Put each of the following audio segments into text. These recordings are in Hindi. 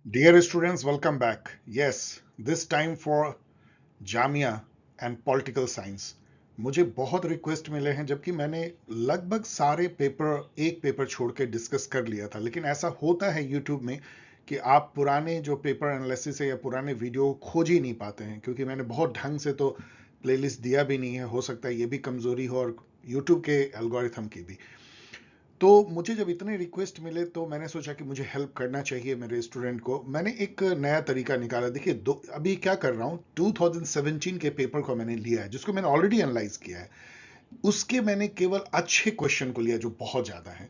Dear students, welcome back. Yes, this time for Jamia and political science. मुझे बहुत रिक्वेस्ट मिले हैं, जबकि मैंने लगभग सारे पेपर एक पेपर छोड़ के डिस्कस कर लिया था, लेकिन ऐसा होता है यूट्यूब में कि आप पुराने जो पेपर एनालिसिस है या पुराने वीडियो खोज ही नहीं पाते हैं, क्योंकि मैंने बहुत ढंग से तो प्लेलिस्ट दिया भी नहीं है। हो सकता है ये भी कमजोरी हो और यूट्यूब के एल्गोरिथम की भी। तो मुझे जब इतने रिक्वेस्ट मिले तो मैंने सोचा कि मुझे हेल्प करना चाहिए मेरे स्टूडेंट को। मैंने एक नया तरीका निकाला। देखिए, दो अभी क्या कर रहा हूँ, 2017 के पेपर को मैंने लिया है, जिसको मैंने ऑलरेडी एनालाइज किया है। उसके मैंने केवल अच्छे क्वेश्चन को लिया जो बहुत ज्यादा है,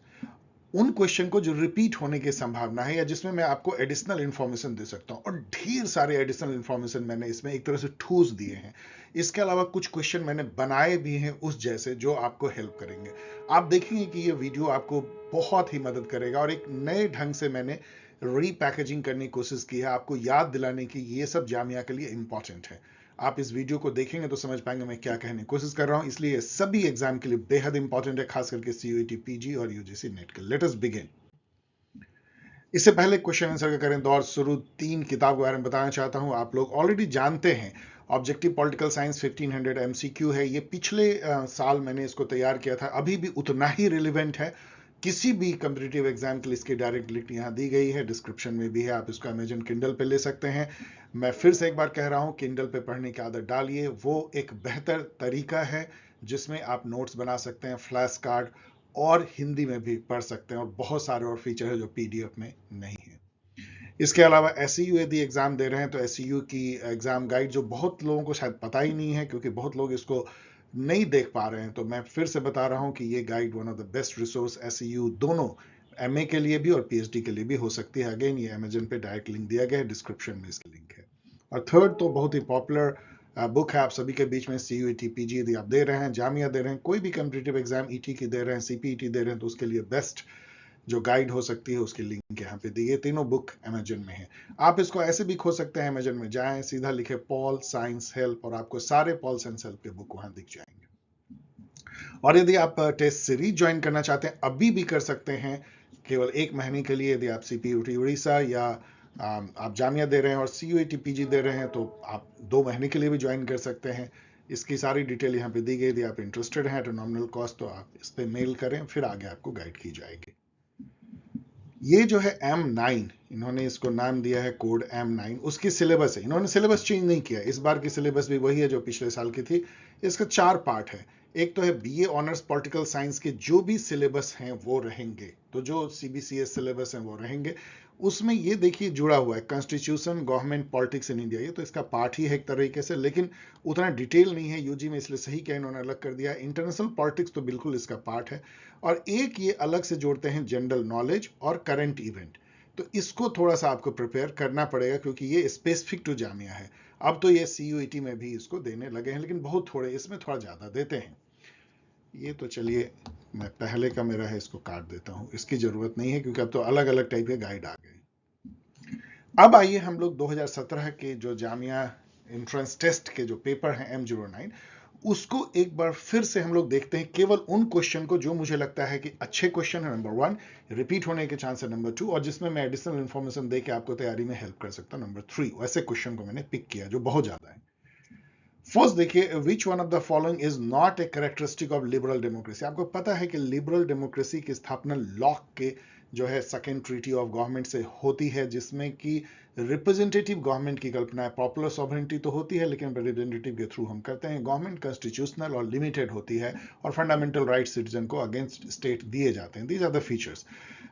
उन क्वेश्चन को जो रिपीट होने की संभावना है या जिसमें मैं आपको एडिशनल इंफॉर्मेशन दे सकता हूं। और ढेर सारे एडिशनल इंफॉर्मेशन मैंने इसमें एक तरह से ठूस दिए हैं। इसके अलावा कुछ क्वेश्चन मैंने बनाए भी हैं उस जैसे, जो आपको हेल्प करेंगे। आप देखेंगे कि ये वीडियो आपको बहुत ही मदद करेगा, और एक नए ढंग से मैंने रीपैकेजिंग करने की कोशिश की है, आपको याद दिलाने की ये सब जामिया के लिए इंपॉर्टेंट है। आप इस वीडियो को देखेंगे तो समझ पाएंगे मैं क्या कहने की कोशिश कर रहा हूं। इसलिए ये सभी एग्जाम के लिए बेहद इंपॉर्टेंट है, खास करके सीयूईटी पीजी और यूजीसी नेट के। Let us begin. इससे पहले क्वेश्चन आंसर का करें दौर शुरू, तीन किताब के बारे में बताना चाहता हूं। आप लोग ऑलरेडी जानते हैं, ऑब्जेक्टिव पॉलिटिकल साइंस 1500 एमसीक्यू है। ये पिछले साल मैंने इसको तैयार किया था, अभी भी उतना ही रिलेवेंट है। किसी भी कम्पिटिटिव एग्जाम के लिए इसकी डायरेक्ट लिंक यहाँ दी गई है, डिस्क्रिप्शन में भी है। आप इसको अमेजन किंडल पे ले सकते हैं। मैं फिर से एक बार कह रहा हूँ, किंडल पे पढ़ने की आदत डालिए। वो एक बेहतर तरीका है जिसमें आप नोट्स बना सकते हैं, फ्लैश कार्ड, और हिंदी में भी पढ़ सकते हैं, और बहुत सारे और फीचर है जो पीडीएफ में नहीं है। इसके अलावा एसईयू यदि एग्जाम दे रहे हैं तो एसईयू की एग्जाम गाइड, जो बहुत लोगों को शायद पता ही नहीं है क्योंकि बहुत लोग इसको नहीं देख पा रहे हैं, तो मैं फिर से बता रहा हूं कि ये guide one of the best resource SEU दोनों एमए के लिए भी और पीएचडी के लिए भी हो सकती है। अगेन, ये अमेजन पे डायरेक्ट लिंक दिया गया है, डिस्क्रिप्शन में इसका लिंक है। और थर्ड तो बहुत ही पॉपुलर बुक है आप सभी के बीच में, सीयूईटी पीजी यदि आप दे रहे हैं, जामिया दे रहे हैं, कोई भी कम्पिटिटिव एग्जाम ईटी की दे रहे हैं, सीपीईटी दे रहे हैं, तो उसके लिए बेस्ट जो गाइड हो सकती है उसकी लिंक यहाँ पे दी है। तीनों बुक अमेजन में है। आप इसको ऐसे भी खोज सकते हैं, अमेजन में जाएं, सीधा लिखे पॉल साइंस हेल्प, और आपको सारे पॉल साइंस हेल्प के बुक वहां दिख जाएंगे। और यदि आप टेस्ट सीरीज ज्वाइन करना चाहते हैं, अभी भी कर सकते हैं, केवल एक महीने के लिए। यदि आप सीपीयूटी उड़ीसा या आप जामिया दे रहे हैं और सीयूईटी पीजी दे रहे हैं, तो आप 2 महीने के लिए भी ज्वाइन कर सकते हैं। इसकी सारी डिटेल यहाँ पे दी गई। यदि आप इंटरेस्टेड हैं एट नॉमिनल कॉस्ट, तो आप इस पर मेल करें, फिर आगे आपको गाइड की जाएगी। ये जो है M9, इन्होंने इसको नाम दिया है कोड M9, उसकी सिलेबस है। इन्होंने सिलेबस चेंज नहीं किया, इस बार की सिलेबस भी वही है जो पिछले साल की थी। इसका 4 पार्ट है। एक तो है बीए ऑनर्स पॉलिटिकल साइंस के जो भी सिलेबस हैं वो रहेंगे, तो जो सीबीसीएस सिलेबस हैं वो रहेंगे। उसमें ये देखिए जुड़ा हुआ है constitution, government, politics in India. ये तो इसका पार्ट ही है एक तरीके से, लेकिन उतना डिटेल नहीं है यूजी में, इसलिए सही क्या इन्होंने अलग कर दिया। इंटरनेशनल पॉलिटिक्स तो बिल्कुल इसका पार्ट है। और एक ये अलग से जोड़ते हैं जनरल नॉलेज और करंट इवेंट। तो इसको थोड़ा सा आपको प्रिपेयर करना पड़ेगा, क्योंकि ये स्पेसिफिक टू जामिया है। अब तो ये सीयूईटी में भी इसको देने लगे हैं, लेकिन बहुत थोड़े, इसमें थोड़ा ज्यादा देते हैं। ये तो चलिए, मैं पहले का मेरा है इसको काट देता हूं, इसकी जरूरत नहीं है, क्योंकि अब तो अलग अलग टाइप के गाइड आ गए। अब आइए हम लोग 2017 के जो जामिया एंट्रेंस टेस्ट के जो पेपर हैं M09, उसको एक बार फिर से हम लोग देखते हैं। केवल उन क्वेश्चन को जो मुझे लगता है कि अच्छे क्वेश्चन है, नंबर 1, रिपीट होने के चांस है नंबर 2, और जिसमें मैं एडिशनल इंफॉर्मेशन देके आपको तैयारी में हेल्प कर सकता हूं नंबर 3। वैसे क्वेश्चन को मैंने पिक किया जो बहुत ज्यादा है। फर्स्ट देखिए, which one of the following is not a characteristic of liberal democracy. आपको पता है कि लिबरल डेमोक्रेसी की स्थापना लॉक के जो है सेकेंड ट्रीटी ऑफ गवर्नमेंट से होती है, जिसमें कि रिप्रेजेंटेटिव गवर्नमेंट की कल्पना है। पॉपुलर सॉवरेनिटी तो होती है, लेकिन रिप्रेजेंटेटिव के थ्रू हम करते हैं। गवर्नमेंट कॉन्स्टिट्यूशनल और लिमिटेड होती है, और फंडामेंटल राइट सिटीजन को अगेंस्ट स्टेट दिए जाते हैं। These are the features.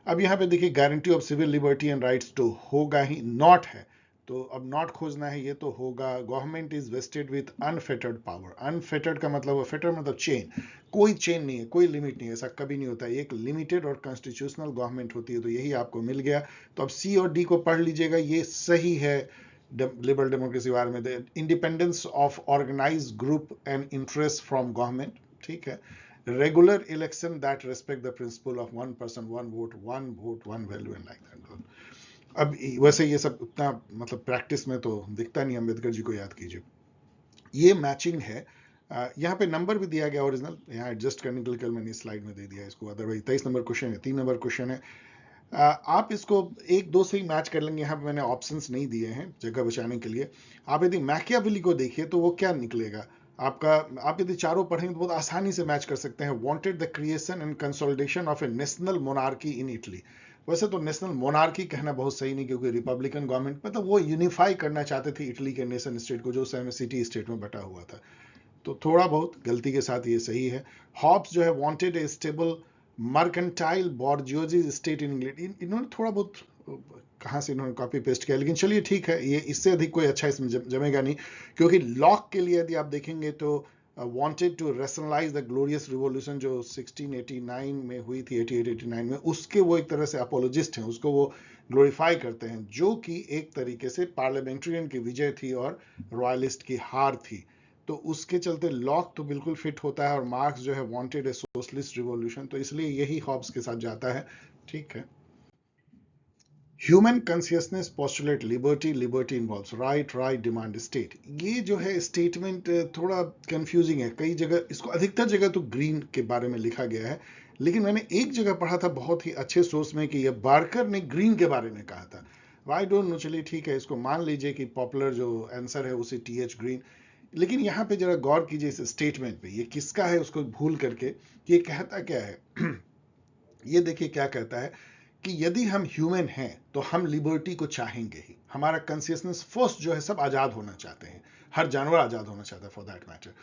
अब यहाँ पे देखिए, guarantee of civil liberty and rights तो होगा ही, नॉट है, तो अब नॉट खोजना है, ये तो होगा। Government is vested with unfettered power. Unfettered का मतलब, फेटर्ड मतलब चेन, कोई चेन नहीं है, कोई लिमिट नहीं है, ऐसा कभी नहीं होता है। एक लिमिटेड और कॉन्स्टिट्यूशनल गवर्नमेंट होती है, तो यही आपको मिल गया। तो अब सी और डी को पढ़ लीजिएगा, ये सही है लिबरल डेमोक्रेसी बारे में। Independence of organise group and interest from government, ठीक है। Regular election that respect the principle of one person one vote one value and like that. अब वैसे ये सब उतना मतलब प्रैक्टिस में तो दिखता नहीं, अम्बेडकर जी को याद कीजिए। ये मैचिंग है। यहाँ पे नंबर भी दिया गया ओरिजिनल, यहाँ एडजस्ट करने के लिए कल मैंने स्लाइड में दे दिया इसको, अदरवाइज 23 नंबर क्वेश्चन है, 3 नंबर क्वेश्चन है। आप इसको एक दो से ही मैच कर लेंगे। यहाँ पे मैंने ऑप्शंस नहीं दिए हैं जगह बचाने के लिए। आप यदि मैकियावेली को देखिए तो वो क्या निकलेगा आपका। आप यदि चारों पढ़ेंगे तो बहुत आसानी से मैच कर सकते हैं। Wanted the creation and consolidation of A national monarchy in Italy. वैसे तो नेशनल मोनार्की कहना बहुत सही नहीं, क्योंकि रिपब्लिकन गवर्नमेंट मतलब वो यूनिफाई करना चाहते थे इटली के नेशन स्टेट को, जो उस समय सिटी स्टेट में बटा हुआ था। तो थोड़ा बहुत गलती के साथ ये सही है। हॉब्स जो है wanted a stable mercantile bourgeoisie state in England. इन्होंने थोड़ा बहुत कहाँ से इन्होंने कॉपी पेस्ट किया, लेकिन चलिए ठीक है, ये इससे अधिक कोई अच्छा इसमें जमेगा नहीं। क्योंकि लॉक के लिए यदि आप देखेंगे तो wanted to rationalise the glorious revolution जो 1689 में हुई थी, 8889 में, उसके वो एक तरह से अपोलोजिस्ट हैं, उसको वो ग्लोरीफाई करते हैं, जो कि एक तरीके से पार्लियामेंट्रियन की विजय थी और रॉयलिस्ट की हार थी। तो उसके चलते लॉक तो बिल्कुल फिट होता है, और मार्क्स जो है वांटेड ए सोशलिस्ट रिवॉल्यूशन, तो इसलिए यही हॉब्स के साथ जाता है। ठीक है। Human consciousness postulate liberty, liberty involves right, right demand state. ये जो है स्टेटमेंट थोड़ा कंफ्यूजिंग है। कई जगह इसको, अधिकतर जगह तो ग्रीन के बारे में लिखा गया है, लेकिन मैंने एक जगह पढ़ा था बहुत ही अच्छे सोर्स में कि यह बार्कर ने ग्रीन के बारे में कहा था। आई डोंट नो, चलिए ठीक है, इसको मान लीजिए कि पॉपुलर जो आंसर है उसे TH ग्रीन। लेकिन यहाँ पे जरा गौर कीजिए इस स्टेटमेंट पे, ये किसका है उसको भूल करके कि ये कहता क्या है। ये देखिए क्या कहता है कि यदि हम ह्यूमन हैं तो हम लिबर्टी को चाहेंगे ही। हमारा कॉन्शियसनेस फर्स्ट जो है, सब आजाद होना चाहते हैं, हर जानवर आजाद होना चाहता है फॉर दैट मैटर।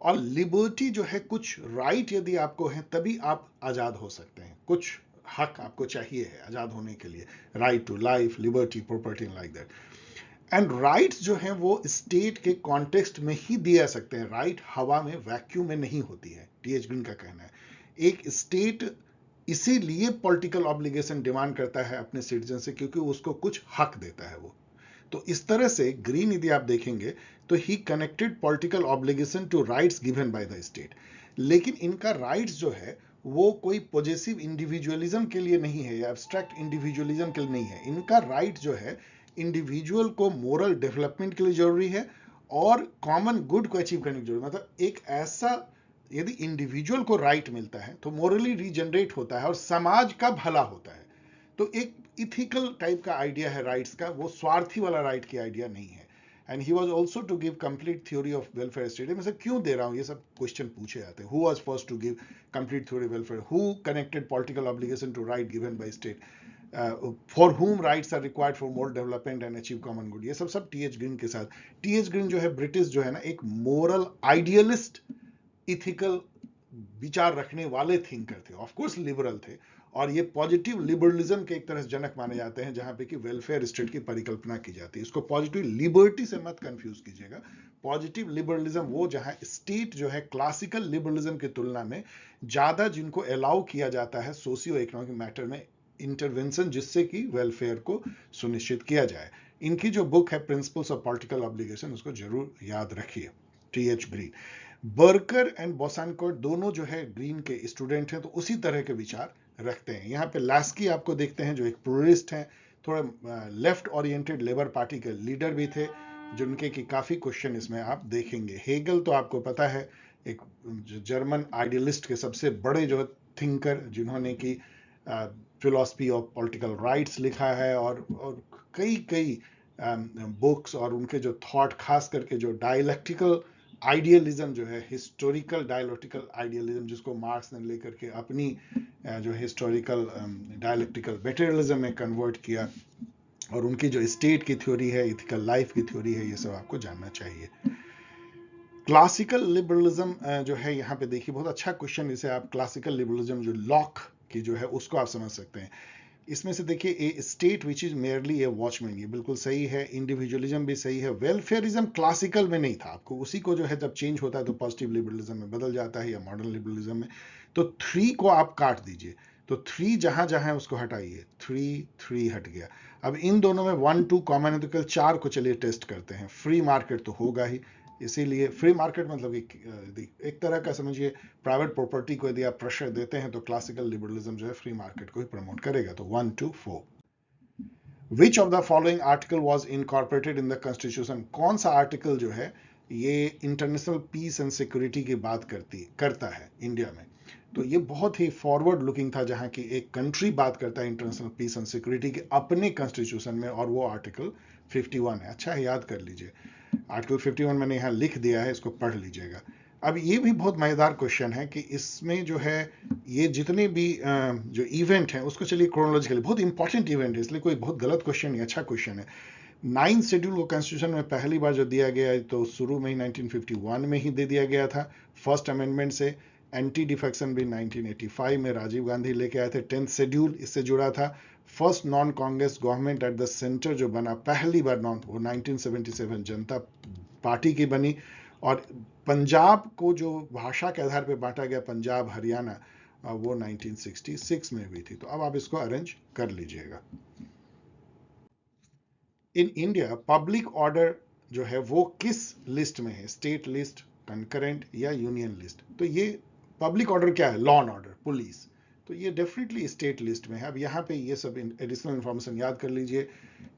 और लिबर्टी जो है, कुछ राइट यदि आपको है तभी आप आजाद हो सकते हैं, कुछ हक आपको चाहिए है आजाद होने के लिए, right to life, liberty, property, like that. And rights जो हैं वो स्टेट के कॉन्टेक्स्ट में ही दिए जा सकते हैं। राइट हवा में, वैक्यूम में नहीं होती है, TH ग्रीन का कहना है। एक स्टेट इसीलिए पॉलिटिकल ऑब्लिगेशन डिमांड करता है अपने सिटीजन से, क्योंकि उसको कुछ हक देता है वो। तो इस तरह से ग्रीन यदि आप देखेंगे तो he connected political obligation to rights given by the state. लेकिन इनका राइट्स जो है वो कोई पॉजिटिव इंडिविजुअलिज्म के लिए नहीं है, या एब्स्ट्रैक्ट इंडिविजुअलिज्म के लिए नहीं है। इनका राइट जो है इंडिविजुअल को मोरल डेवलपमेंट के लिए जरूरी है, और कॉमन गुड को अचीव करने की जरूरी है। मतलब एक ऐसा, यदि इंडिविजुअल को राइट मिलता है तो मोरली रीजनरेट होता है और समाज का भला होता है। तो एक इथिकल टाइप का आइडिया है राइट्स का, वो स्वार्थी वाला राइट की आइडिया नहीं है। And he was also to give complete theory of welfare state. मैं क्यों दे रहा हूं, ये सब क्वेश्चन पूछे जाते हैं। Who was first to give complete theory welfare, who connected political obligation to right given by state, for whom rights are required for moral development and achieve common good। ये सब TH ग्रीन के साथ। TH ग्रीन जो है ब्रिटिश जो है ना, एक मोरल आइडियलिस्ट, इथिकल विचार रखने वाले थिंकर थे, ऑफ कोर्स लिबरल थे, और ये पॉजिटिव लिबरलिज्म के एक तरह से जनक माने जाते हैं, जहां पे कि वेलफेयर स्टेट की परिकल्पना की जाती है। इसको पॉजिटिव लिबर्टी से मत कंफ्यूज कीजिएगा। पॉजिटिव लिबरलिज्म वो जहां स्टेट जो है क्लासिकल लिबरलिज्म की तुलना में ज्यादा जिनको अलाउ किया जाता है सोशियो इकोनॉमिक मैटर में इंटरवेंशन, जिससे कि वेलफेयर को सुनिश्चित किया जाए। इनकी जो बुक है प्रिंसिपल्स ऑफ पॉलिटिकल ऑब्लिगेशन, उसको जरूर याद रखिए। TH green. बर्कर एंड बोसानकोट दोनों जो है ग्रीन के स्टूडेंट हैं, तो उसी तरह के विचार रखते हैं। यहाँ पे लास्की आपको देखते हैं जो एक प्लूरिस्ट हैं, थोड़ा लेफ्ट ओरिएंटेड लेबर पार्टी के लीडर भी थे, जिनके की काफी क्वेश्चन इसमें आप देखेंगे। हेगल तो आपको पता है, एक जर्मन आइडियलिस्ट के सबसे बड़े जो थिंकर, जिन्होंने की फिलोसफी ऑफ पॉलिटिकल राइट्स लिखा है, और कई कई बुक्स, और उनके जो थॉट, खास करके जो डायलेक्टिकल आइडियलिज्म जो है, हिस्टोरिकल डायलेक्टिकल आइडियलिज्म, जिसको मार्क्स ने लेकर के अपनी जो हिस्टोरिकल डायलेक्टिकल मटेरियलिज्म में कन्वर्ट किया, और उनकी जो स्टेट की थ्योरी है, इथिकल लाइफ की थ्योरी है, ये सब आपको जानना चाहिए। क्लासिकल लिबरलिज्म जो है, यहाँ पे देखिए बहुत अच्छा क्वेश्चन, इसे आप क्लासिकल लिबरलिज्म जो लॉक की जो है उसको आप समझ सकते हैं। इसमें से देखिए, a state which is merely a watchman, ये बिल्कुल सही है। इंडिविजुअलिज्म भी सही है। वेलफेयरिज्म क्लासिकल में नहीं था, आपको उसी को जो है जब चेंज होता है तो पॉजिटिव लिबरलिज्म में बदल जाता है, या मॉडर्न लिबरलिज्म में। तो 3 को आप काट दीजिए, तो 3 जहां जहां है उसको हटाइए, 3 हट गया। अब इन दोनों में 1 2 कॉमन है, तो कल 4 को चलिए टेस्ट करते हैं। फ्री मार्केट तो होगा ही, इसीलिए फ्री मार्केट मतलब एक तरह का समझिए, प्राइवेट प्रॉपर्टी को यदि आप प्रेशर देते हैं तो क्लासिकल लिबरलिज्म जो है फ्री मार्केट को ही प्रमोट करेगा। तो 1 2 4। विच of the following article was incorporated in the constitution. कौन सा आर्टिकल जो है ये इंटरनेशनल पीस एंड सिक्योरिटी की बात करता है इंडिया में। तो ये बहुत ही फॉरवर्ड लुकिंग था, जहां की एक कंट्री बात करता है इंटरनेशनल पीस एंड सिक्योरिटी के अपने कॉन्स्टिट्यूशन में, और वो आर्टिकल 51 है। अच्छा है, याद कर लीजिए। आर्टिकल 51 मैंने यहाँ लिख दिया है, इसको पढ़ लीजिएगा। अब ये भी बहुत मजेदार क्वेश्चन है कि इसमें जो है ये जितने भी जो इवेंट हैं उसको चलिए क्रोनोलॉजिकली, बहुत इंपॉर्टेंट इवेंट है, इसलिए कोई बहुत गलत क्वेश्चन नहीं, अच्छा क्वेश्चन है। 9 शेड्यूल को कॉन्स्टिट्यूशन में पहली बार जो दिया गया है तो शुरू में ही 1951 में ही दे दिया गया था फर्स्ट अमेंडमेंट से। एंटी डिफेक्शन भी 1985 में राजीव गांधी लेके आए थे। 10th शेड्यूल इससे जुड़ा था। First non Congress government at the centre जो बना पहली बार नॉन, वो 1977 जनता पार्टी की बनी। और पंजाब को जो भाषा के आधार पर बांटा गया, पंजाब हरियाणा, वो 1966 में हुई थी। तो अब आप इसको अरेंज कर लीजिएगा। इन इंडिया पब्लिक ऑर्डर जो है वो किस लिस्ट में है, स्टेट लिस्ट, कंकरेंट या यूनियन लिस्ट? तो ये पब्लिक ऑर्डर क्या है? Law and order, police. तो ये डेफिनेटली स्टेट लिस्ट में है। अब यहाँ पे ये सब एडिशनल इंफॉर्मेशन याद कर लीजिए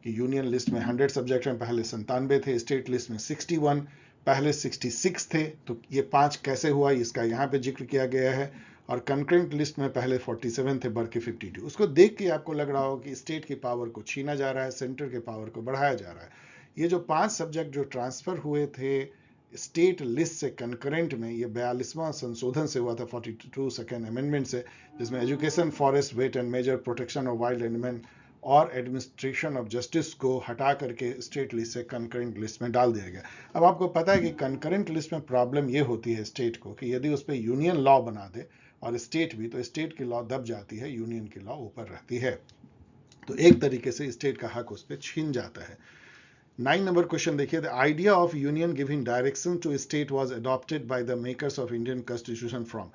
कि यूनियन लिस्ट में 100 सब्जेक्ट हैं, पहले 97 थे। स्टेट लिस्ट में 61, पहले 66 थे। तो ये 5 कैसे हुआ, इसका यहाँ पे जिक्र किया गया है। और कंकरेंट लिस्ट में पहले 47 थे, बढ़ के 52। उसको देख के आपको लग रहा हो कि स्टेट की पावर को छीना जा रहा है, सेंटर के पावर को बढ़ाया जा रहा है। ये जो 5 सब्जेक्ट जो ट्रांसफर हुए थे स्टेट लिस्ट से कंकरेंट में, ये 42वां संशोधन से हुआ था, 42 सेकेंड अमेंडमेंट से, जिसमें education, forest, weight and measure, protection of wild animal और एडमिनिस्ट्रेशन ऑफ जस्टिस को हटा करके स्टेट लिस्ट से कंकरेंट लिस्ट में डाल दिया गया। अब आपको पता है कि कंकरेंट लिस्ट में प्रॉब्लम ये होती है स्टेट को कि यदि उस पर यूनियन लॉ बना दे और स्टेट भी, तो स्टेट की लॉ दब जाती है, यूनियन की लॉ ऊपर रहती है। तो एक तरीके से स्टेट का हक उस पर छीन जाता है। 9 नंबर क्वेश्चन देखिए। The idea of union giving direction to state was adopted by the makers of Indian constitution from.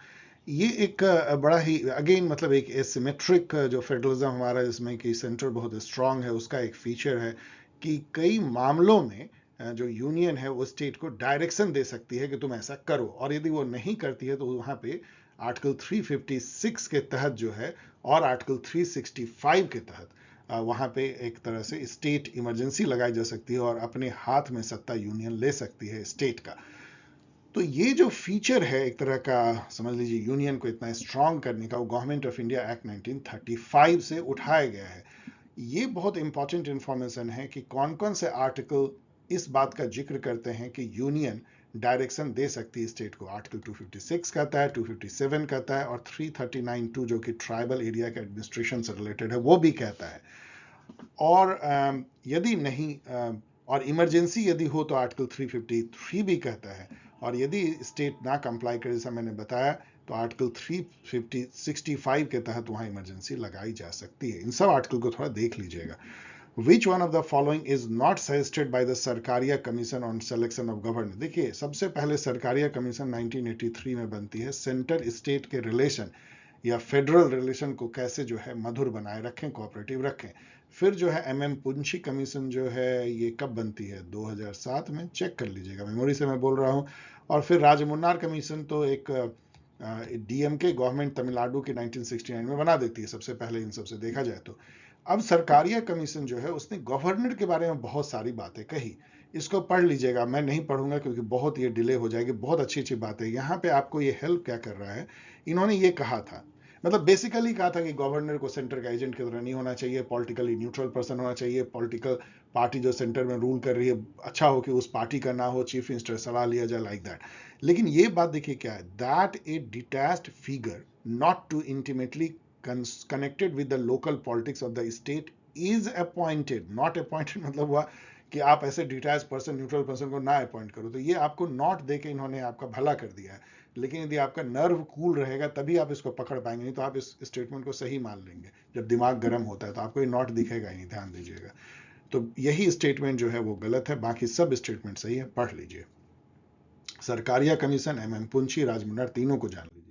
ये एक बड़ा ही अगेन मतलब एक एसिमेट्रिक जो फेडरलिज्म हमारा, इसमें कि सेंटर बहुत स्ट्रांग है, उसका एक फीचर है कि कई मामलों में जो यूनियन है वो स्टेट को डायरेक्शन दे सकती है कि तुम ऐसा करो, और यदि वो नहीं करती है तो वहां पे आर्टिकल 356 के तहत जो है और आर्टिकल 365 के तहत वहां पे एक तरह से स्टेट इमरजेंसी लगाई जा सकती है और अपने हाथ में सत्ता यूनियन ले सकती है स्टेट का। तो ये जो फीचर है एक तरह का, समझ लीजिए यूनियन को इतना स्ट्रांग करने का, वो गवर्नमेंट ऑफ इंडिया एक्ट 1935 से उठाया गया है। ये बहुत इंपॉर्टेंट इंफॉर्मेशन है कि कौन कौन से आर्टिकल इस बात का जिक्र करते हैं कि यूनियन डायरेक्शन दे सकती है स्टेट को। आर्टिकल 256 कहता है, 257 कहता है, और 339(2) जो कि ट्राइबल एरिया के एडमिनिस्ट्रेशन से रिलेटेड है, वो भी कहता है। और यदि नहीं और इमरजेंसी यदि हो तो आर्टिकल 353 भी कहता है। और यदि स्टेट ना कंप्लाई करे, जैसा मैंने बताया, तो आर्टिकल 365 के तहत वहां इमरजेंसी लगाई जा सकती है। इन सब आर्टिकल को थोड़ा देख लीजिएगा। Which one of the following is not suggested by the Sarkaria commission on selection of governor? देखिए, सबसे पहले सरकारिया कमीशन 1983 में बनती है। सेंटर स्टेट के रिलेशन या फेडरल रिलेशन को कैसे जो है मधुर बनाए रखें, कोऑपरेटिव रखें। फिर जो है एमएम पुंछी कमीशन जो है ये कब बनती है? 2007 में, चेक कर लीजिएगा, मेमोरी से मैं बोल रहा हूँ। और फिर राजमुन्नार कमीशन तो एक डीएमके गवर्नमेंट तमिलनाडु की 1969 में बना देती है सबसे पहले इन सबसे देखा जाए तो। अब सरकारिया कमीशन जो है उसने गवर्नर के बारे में बहुत सारी बातें कही। इसको पढ़ लीजिएगा, मैं नहीं पढ़ूंगा क्योंकि बहुत ये डिले हो जाएगी। बहुत अच्छी अच्छी बातें यहाँ पे आपको ये हेल्प क्या कर रहा है, इन्होंने ये कहा था, मतलब बेसिकली कहा था कि गवर्नर को सेंटर का एजेंट की तरह नहीं होना चाहिए, पॉलिटिकली न्यूट्रल पर्सन होना चाहिए। पॉलिटिकल पार्टी जो सेंटर में रूल कर रही है, अच्छा हो कि उस पार्टी का ना हो, चीफ मिनिस्टर सलाह लिया जाए, लाइक दैट। लेकिन ये बात देखिए क्या है, that a detached figure not too intimately connected with the local politics of the state is appointed, not appointed मतलब हुआ कि आप ऐसे डिटैच पर्सन, न्यूट्रल पर्सन को ना अपॉइंट करो। तो ये आपको नॉट देके इन्होंने आपका भला कर दिया है। लेकिन यदि आपका नर्व कूल रहेगा तभी आप इसको पकड़ पाएंगे, नहीं तो आप इस स्टेटमेंट को सही मान लेंगे। जब दिमाग गर्म होता है तो आपको ये नॉट दिखेगा ही नहीं, ध्यान दीजिएगा। तो यही स्टेटमेंट जो है वो गलत है, बाकी सब स्टेटमेंट सही है, पढ़ लीजिए। सरकारिया कमीशन, एमएम पुंछी, राजमुन्नार, तीनों को जान लीजिए।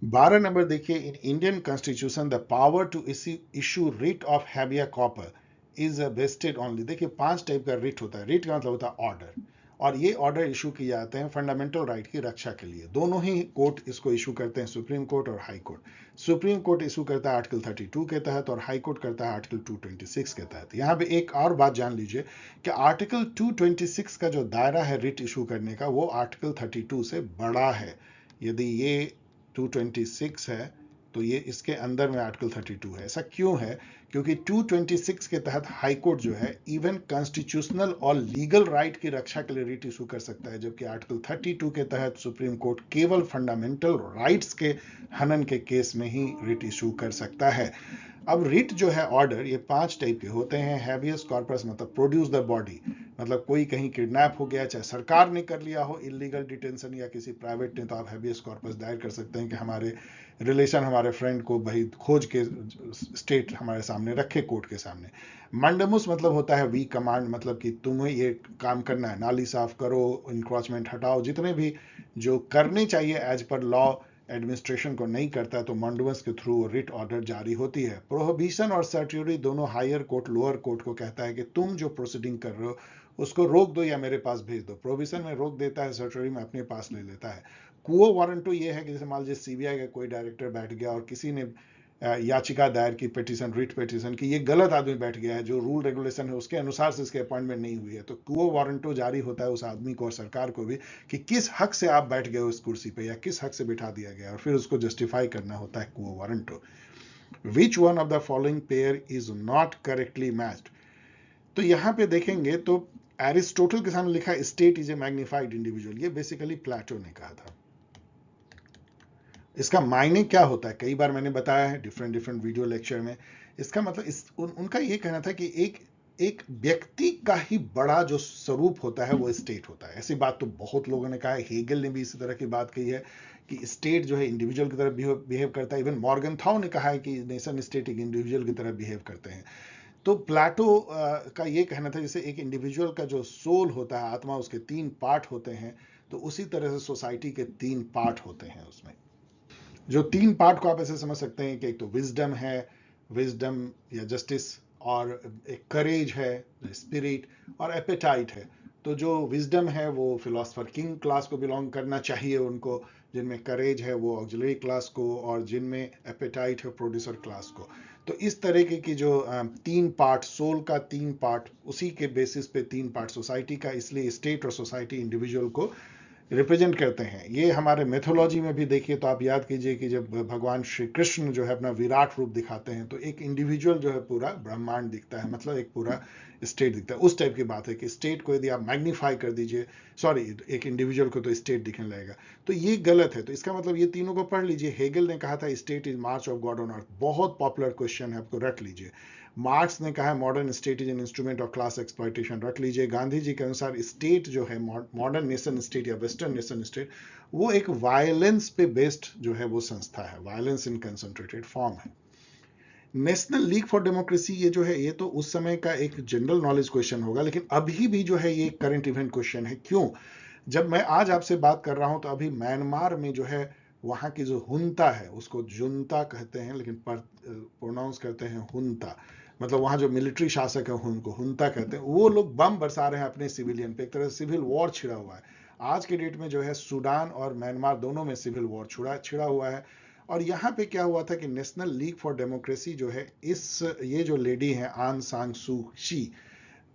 12 नंबर देखिए। In Indian constitution the power to issue writ of habeas corpus is vested only. देखिए 5 टाइप का रिट होता है। रिट का मतलब होता है ऑर्डर, और ये ऑर्डर इशू किए जाते हैं फंडामेंटल राइट की रक्षा के लिए। दोनों ही कोर्ट इसको इशू करते हैं, सुप्रीम कोर्ट और high court. Supreme court issue करता है आर्टिकल 32 के तहत और हाई कोर्ट करता है आर्टिकल 226 के तहत। यहाँ पे एक और बात जान लीजिए कि आर्टिकल 226 का जो दायरा है रिट इशू करने का, वो आर्टिकल 32 से बड़ा है। यदि ये 226 है, तो ये इसके अंदर में आर्टिकल 32 है। ऐसा क्यों है? क्योंकि 226 के तहत हाई कोर्ट जो है इवन कॉन्स्टिट्यूशनल और लीगल राइट की रक्षा के लिए रिट इशू कर सकता है, जबकि आर्टिकल 32 के तहत सुप्रीम कोर्ट केवल फंडामेंटल राइट्स के हनन के केस में ही रिट इशू कर सकता है। अब रिट जो है ऑर्डर, ये 5 टाइप के होते हैं। हैबियस कॉर्पस मतलब प्रोड्यूस द बॉडी, मतलब कोई कहीं किडनैप हो गया, चाहे सरकार ने कर लिया हो इलीगल डिटेंशन या किसी प्राइवेट ने, तो आप हैबियस कॉर्पस दायर कर सकते हैं कि हमारे रिलेशन, हमारे फ्रेंड को भाई खोज के स्टेट हमारे सामने रखे कोर्ट के सामने। मंडमुस मतलब होता है वी कमांड, मतलब कि तुम्हें ये काम करना है, नाली साफ करो, इंक्रोचमेंट हटाओ, जितने भी जो करने चाहिए एज पर लॉ एडमिनिस्ट्रेशन को नहीं करता है, तो मंडवस के थ्रू रिट ऑर्डर जारी होती है। प्रोहिबिशन और सर्ट्यूरी दोनों हायर कोर्ट लोअर कोर्ट को कहता है कि तुम जो प्रोसीडिंग कर रहे हो उसको रोक दो या मेरे पास भेज दो। प्रोहिबिशन में रोक देता है, सर्ट्यूरी में अपने पास ले लेता है। कुओ वारंटो ये है कि जैसे मान लीजिए सीबीआई का कोई डायरेक्टर बैठ गया और किसी ने याचिका दायर की, पिटीशन, रिट पिटीशन की, ये गलत आदमी बैठ गया है, जो रूल रेगुलेशन है उसके अनुसार से इसकी अपॉइंटमेंट नहीं हुई है, तो कुओ वारंटो जारी होता है उस आदमी को और सरकार को भी कि किस हक से आप बैठ गए हो इस कुर्सी पे या किस हक से बिठा दिया गया, और फिर उसको जस्टिफाई करना होता है quo warranto. Which one of the following pair is not correctly matched? तो यहां पे देखेंगे तो एरिस्टोटल के सामने लिखा state is a magnified individual, ये बेसिकली प्लेटो ने कहा था। इसका मायने क्या होता है कई बार मैंने बताया है डिफरेंट डिफरेंट वीडियो लेक्चर में। इसका मतलब उनका ये कहना था कि एक व्यक्ति का ही बड़ा जो स्वरूप होता है वो स्टेट होता है। ऐसी बात तो बहुत लोगों ने कहा है, हेगल ने भी इसी तरह की बात कही है कि स्टेट जो है इंडिविजुअल की तरह बिहेव करता है। इवन मॉर्गनथाउ ने कहा है कि नेशन स्टेट एक इंडिविजुअल की तरह बिहेव करते हैं। तो प्लेटो का ये कहना था जैसे एक इंडिविजुअल का जो सोल होता है, आत्मा, उसके 3 पार्ट होते हैं, तो उसी तरह से सोसाइटी के 3 पार्ट होते हैं। उसमें जो 3 पार्ट को आप ऐसे समझ सकते हैं कि एक तो विजडम है, विजडम या जस्टिस, और एक करेज है, स्पिरिट, और एपेटाइट है। तो जो विजडम है वो फिलोसफर किंग क्लास को बिलोंग करना चाहिए उनको, जिनमें करेज है वो ऑक्सिलरी क्लास को, और जिनमें एपेटाइट है प्रोड्यूसर क्लास को। तो इस तरीके की जो 3 पार्ट, सोल का 3 पार्ट, उसी के बेसिस पे 3 पार्ट सोसाइटी का, इसलिए स्टेट और सोसाइटी इंडिविजुअल को रिप्रेजेंट करते हैं। ये हमारे मेथोलॉजी में भी देखिए तो आप याद कीजिए कि जब भगवान श्री कृष्ण जो है अपना विराट रूप दिखाते हैं तो एक इंडिविजुअल जो है पूरा ब्रह्मांड दिखता है, मतलब एक पूरा स्टेट दिखता है। उस टाइप की बात है कि स्टेट को यदि आप मैग्नीफाई कर दीजिए, सॉरी, एक इंडिविजुअल को तो स्टेट दिखने लगेगा, तो ये गलत है। तो इसका मतलब ये तीनों को पढ़ लीजिए। हेगल ने कहा था state is March of God on earth, बहुत पॉपुलर क्वेश्चन है, आपको रट लीजिए। मार्क्स ने कहा modern state is an instrument of class exploitation, रख लीजिए। गांधी जी के अनुसार स्टेट जो है, मॉडर्न नेशन स्टेट या वेस्टर्न नेशन स्टेट, वो एक वायलेंस पे बेस्ड जो है वो संस्था है, वायलेंस इन कंसंट्रेटेड फॉर्म है। नेशनल लीग फॉर डेमोक्रेसी, ये जो है ये तो उस समय का एक जनरल नॉलेज क्वेश्चन होगा, लेकिन अभी भी जो है ये करंट इवेंट क्वेश्चन है। क्यों? जब मैं आज आपसे बात कर रहा हूं तो अभी म्यांमार में जो है वहां की जो हुंता है, उसको जुंता कहते हैं लेकिन प्रोनाउंस करते हैं हुंता, मतलब वहां जो मिलिट्री शासक है उनको हुंता कहते हैं। वो लोग बम बरसा रहे हैं अपने सिविलियन पे, एक तरह से सिविल वॉर छिड़ा हुआ है। आज के डेट में जो है सूडान और म्यांमार दोनों में सिविल वॉर छिड़ा हुआ है। और यहाँ पे क्या हुआ था कि नेशनल लीग फॉर डेमोक्रेसी जो है, ये जो लेडी है आन सांग सू ची,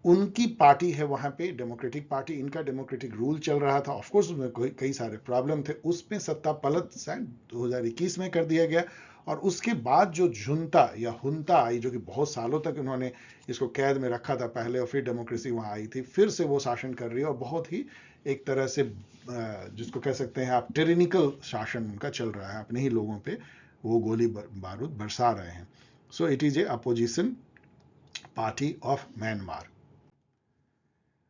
उनकी पार्टी है वहां पे, डेमोक्रेटिक पार्टी, इनका डेमोक्रेटिक रूल चल रहा था। ऑफ कोर्स उसमें कई सारे प्रॉब्लम थे, उसमें सत्ता पलट शायद 2021 में कर दिया गया। और उसके बाद जो झुंता या हुंता आई, जो कि बहुत सालों तक उन्होंने इसको कैद में रखा था पहले, और फिर डेमोक्रेसी वहां आई थी, फिर से वो शासन कर रही है, और बहुत ही एक तरह से जिसको कह सकते हैं आप टिरेनिकल शासन उनका चल रहा है, अपने ही लोगों पे वो गोली बारूद बरसा रहे हैं। So it is a opposition party of Myanmar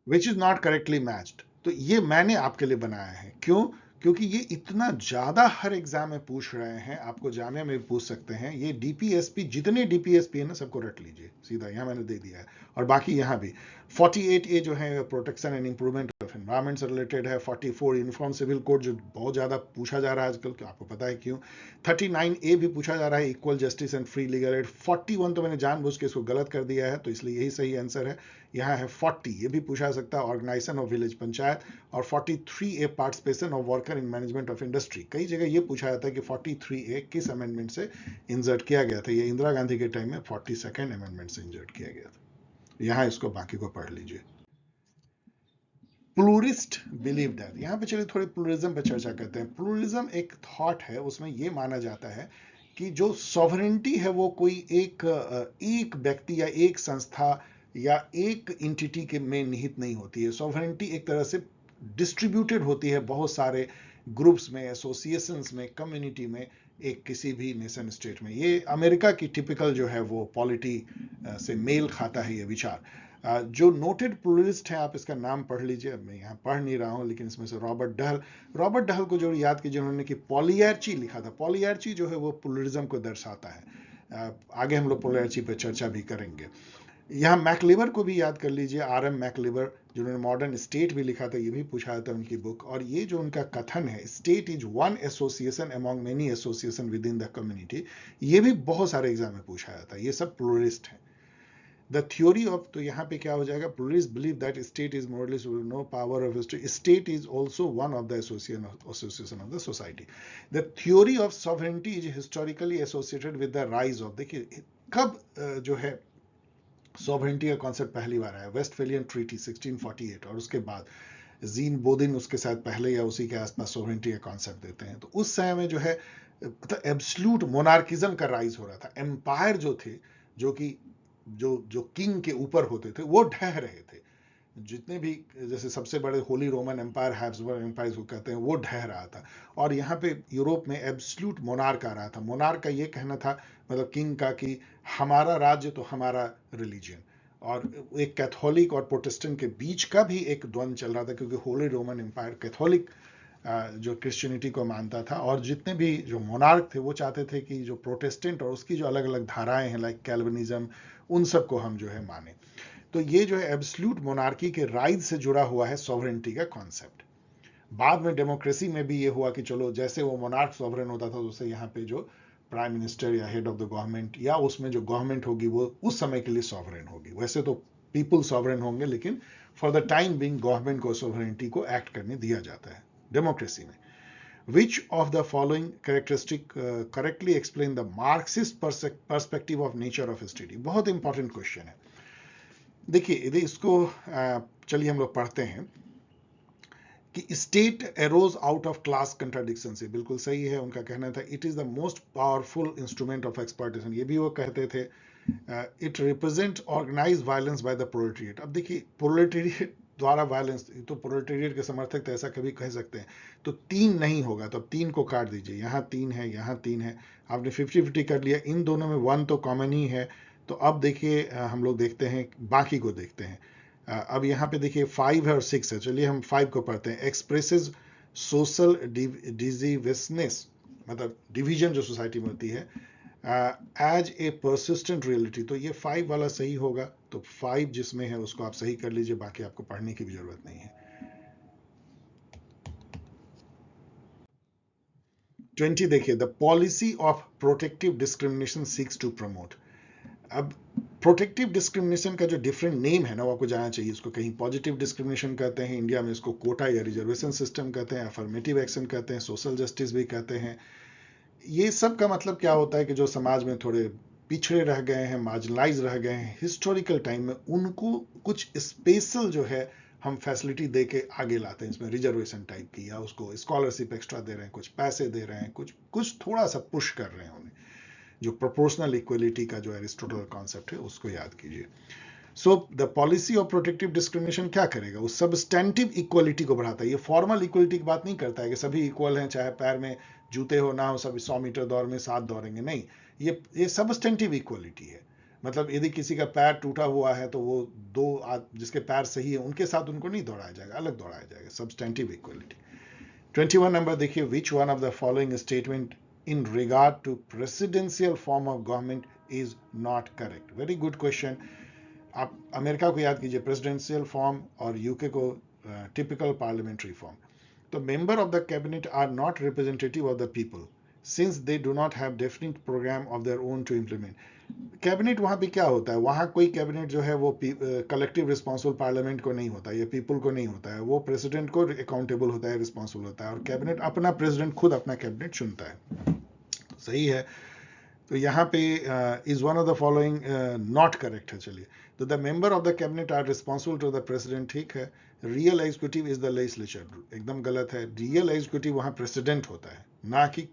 which is not correctly matched. तो ये मैंने आपके लिए बनाया है। क्यों? क्योंकि ये इतना ज्यादा हर एग्जाम में पूछ रहे हैं, आपको जामिया में भी पूछ सकते हैं। ये डीपीएसपी, जितने डीपीएसपी है ना, सबको रट लीजिए सीधा, यहां मैंने दे दिया है। और बाकी यहां भी 48A जो है protection and improvement of environment से रिलेटेड है। 44 यूनिफॉर्म सिविल कोड जो बहुत ज्यादा पूछा जा रहा है आजकल, आपको पता है क्यों। 39A भी पूछा जा रहा है, equal justice and free legal aid. 41 तो मैंने जानबूझ के इसको गलत कर दिया है, तो इसलिए यही सही आंसर है। यहाँ है 40, ये भी पूछा सकता है, ऑर्गेनाइजेशन ऑफ विलेज पंचायत। और 43A participation of worker in management of industry. कई जगह ये पूछा जाता है कि 43A किस अमेंडमेंट से इंसर्ट किया गया था। ये इंदिरा गांधी के टाइम में 42nd अमेंडमेंट से इंसर्ट किया गया था। यहाँ इसको बाकी को पढ़ लीजिए। प्लूरिस्ट बिलीव दैट, यहाँ पे चलिए थोड़ी प्लूरिज्म पे चर्चा करते हैं। प्लूरिज्म एक थॉट है, उसमें ये माना जाता है कि जो सॉवरेंटी है वो कोई एक व्यक्ति या एक संस्था या एक इंटिटी के में निहित नहीं होती है। सॉवरेंटी एक तरह से डिस्ट्रीब्यूटेड होती है बहुत सारे ग्रुप्स में, एसोसिएशंस में, कम्युनिटी में, एक किसी भी नेशन स्टेट में। ये अमेरिका की टिपिकल जो है वो पॉलिटी से मेल खाता है ये विचार। जो नोटेड प्लूरिस्ट हैं, आप इसका नाम पढ़ लीजिए, मैं यहाँ पढ़ नहीं रहा हूँ, लेकिन इसमें से रॉबर्ट डहल को जो याद कीजिए, उन्होंने कि पॉलियार्ची लिखा था। पॉलियार्ची जो है वो प्लूरिज्म को दर्शाता है। आगे हम लोग पॉलियार्ची पर चर्चा भी करेंगे। यहाँ मैकलिबर को भी याद कर लीजिए, आर एम मैकलिबर, जिन्होंने मॉडर्न स्टेट भी लिखा था, ये भी पूछा था उनकी बुक। और ये जो उनका कथन है, state is one association among many association with in the community, ये भी बहुत सारे एग्जाम में पूछा जाता है। ये सब प्लूरिस्ट है। द थ्योरी ऑफ, तो यहाँ पे क्या हो जाएगा, pluralist believe that state is morally no power of state, state is also one of the association of the society. The theory of sovereignty is historically associated with the rise of, देखिए कब जो है सॉवरेंटी का कॉन्सेप्ट पहली बार आया, वेस्टफेलियन ट्रीटी 1648, और उसके बाद जीन बोदिन उसके साथ पहले या उसी के आसपास सॉवरेंटी का कॉन्सेप्ट देते हैं। तो उस समय में जो है एब्सोल्यूट मोनार्किज्म का राइज हो रहा था। एम्पायर जो थे, जो कि जो किंग के ऊपर होते थे, वो ढह रहे थे। जितने भी, जैसे सबसे बड़े holy Roman empire, Habsburg empire को कहते हैं, वो ढह रहा था। और यहाँ पे यूरोप में एब्सोल्यूट मोनार्क आ रहा था। मोनार्क का ये कहना था, मतलब किंग का, कि हमारा राज्य तो हमारा रिलीजन। और एक कैथोलिक और प्रोटेस्टेंट के बीच का भी एक द्वंद्व चल रहा था, क्योंकि होली रोमन एम्पायर कैथोलिक जो क्रिश्चियनिटी को मानता था, और जितने भी जो मोनार्क थे वो चाहते थे कि जो प्रोटेस्टेंट और उसकी जो अलग अलग धाराएं हैं, लाइक कैल्विनिज्म, उन सबको हम जो है माने। तो ये जो है एब्सोल्यूट मोनार्की के राइज से जुड़ा हुआ है सॉवरेंटी का कॉन्सेप्ट। बाद में डेमोक्रेसी में भी ये हुआ कि चलो, जैसे वो मोनार्क सॉवरेन होता था, उससे यहाँ पे जो प्राइम मिनिस्टर या हेड ऑफ द गवर्नमेंट या उसमें जो गवर्नमेंट होगी वो उस समय के लिए सॉवरेन होगी। वैसे तो पीपल सॉवरेन होंगे, लेकिन for the time being government को सॉवरेनिटी को एक्ट करने दिया जाता है डेमोक्रेसी में। Which of the following characteristic correctly explain the Marxist perspective of nature of state? बहुत इंपॉर्टेंट क्वेश्चन है। देखिए यदि इसको चलिए हम लोग पढ़ते हैं कि state arose out of class contradiction से, बिल्कुल सही है। उनका कहना था it is the most powerful instrument of exploitation, ये भी वो कहते थे। It represent organise violence by the proletariat. अब देखिए प्रोलेटेरिएट द्वारा वायलेंस, तो प्रोलेटेरिएट के समर्थक तो ऐसा कभी कह सकते हैं। तो 3 नहीं होगा, तो अब 3 को काट दीजिए, यहाँ 3 है, यहाँ 3 है, आपने 50-50 कर लिया। इन दोनों में 1 तो कॉमन ही है। तो अब देखिए हम लोग देखते हैं, बाकी को देखते हैं। अब यहाँ पे देखिए 5 है और 6 है। चलिए हम 5 को पढ़ते हैं। एक्सप्रेसेस सोशल डिजीवियसनेस, मतलब डिवीजन जो सोसाइटी में होती है, एज ए परसिस्टेंट रियलिटी। तो ये 5 वाला सही होगा। तो 5 जिसमें है उसको आप सही कर लीजिए, बाकी आपको पढ़ने की भी जरूरत नहीं है। 20 देखिए, the policy of protective discrimination seeks to promote. अब प्रोटेक्टिव डिस्क्रिमिनेशन का जो डिफरेंट नेम है ना, वो आपको जानना चाहिए। इसको कहीं पॉजिटिव डिस्क्रिमिनेशन कहते हैं, इंडिया में इसको कोटा या रिजर्वेशन सिस्टम कहते हैं, अफर्मेटिव एक्शन कहते हैं, सोशल जस्टिस भी कहते हैं। ये सब का मतलब क्या होता है कि जो समाज में थोड़े पिछड़े रह गए हैं, मार्जिनलाइज रह गए हैं हिस्टोरिकल टाइम में, उनको कुछ स्पेशल जो है हम फैसिलिटी दे के आगे लाते हैं, इसमें रिजर्वेशन टाइप की, या उसको स्कॉलरशिप एक्स्ट्रा दे रहे हैं, कुछ पैसे दे रहे हैं, कुछ थोड़ा सा पुश कर रहे हैं उन्हें। जो प्रोपोर्शनल इक्वलिटी का जो एरिस्टोटल कॉन्सेप्ट है उसको याद कीजिए। So the policy of protective discrimination क्या करेगा, वो सबस्टेंटिव इक्वलिटी को बढ़ाता है। ये फॉर्मल इक्वलिटी की बात नहीं करता है कि सभी इक्वल हैं, चाहे पैर में जूते हो ना हो, सभी 100 मीटर दौड़ में साथ दौड़ेंगे, नहीं। ये सबस्टेंटिव इक्वलिटी है। मतलब यदि किसी का पैर टूटा हुआ है तो वो जिसके पैर सही है उनके साथ उनको नहीं दौड़ाया जाएगा, अलग दौड़ाया जाएगा, सबस्टेंटिव इक्वलिटी। 21 नंबर देखिए, which one of the following statement in regard to presidential form of government is not correct? Very good question. आप अमेरिका को याद कीजिए प्रेसिडेंशियल फॉर्म, और यूके को टिपिकल पार्लियामेंट्री फॉर्म। तो member of the cabinet are not representative of the people since they do not have definite programme of their own to implement. Cabinet वहां पे क्या होता है, वहां कोई कैबिनेट जो है वो कलेक्टिव रिस्पॉन्सिबल पार्लियामेंट को नहीं होता है, या पीपल को नहीं होता है, वो प्रेसिडेंट को अकाउंटेबल होता है, रिस्पॉन्सिबल होता है, और कैबिनेट अपना प्रेसिडेंट खुद अपना कैबिनेट चुनता है। सही है। तो यहाँ पे is one of the following not correct है। चलिए तो the member of the cabinet are responsible to the president, ठीक है। Real executive is the legislature, एकदम गलत है। रियल एग्जीक्यूटिव वहां प्रेसिडेंट होता है, ना कि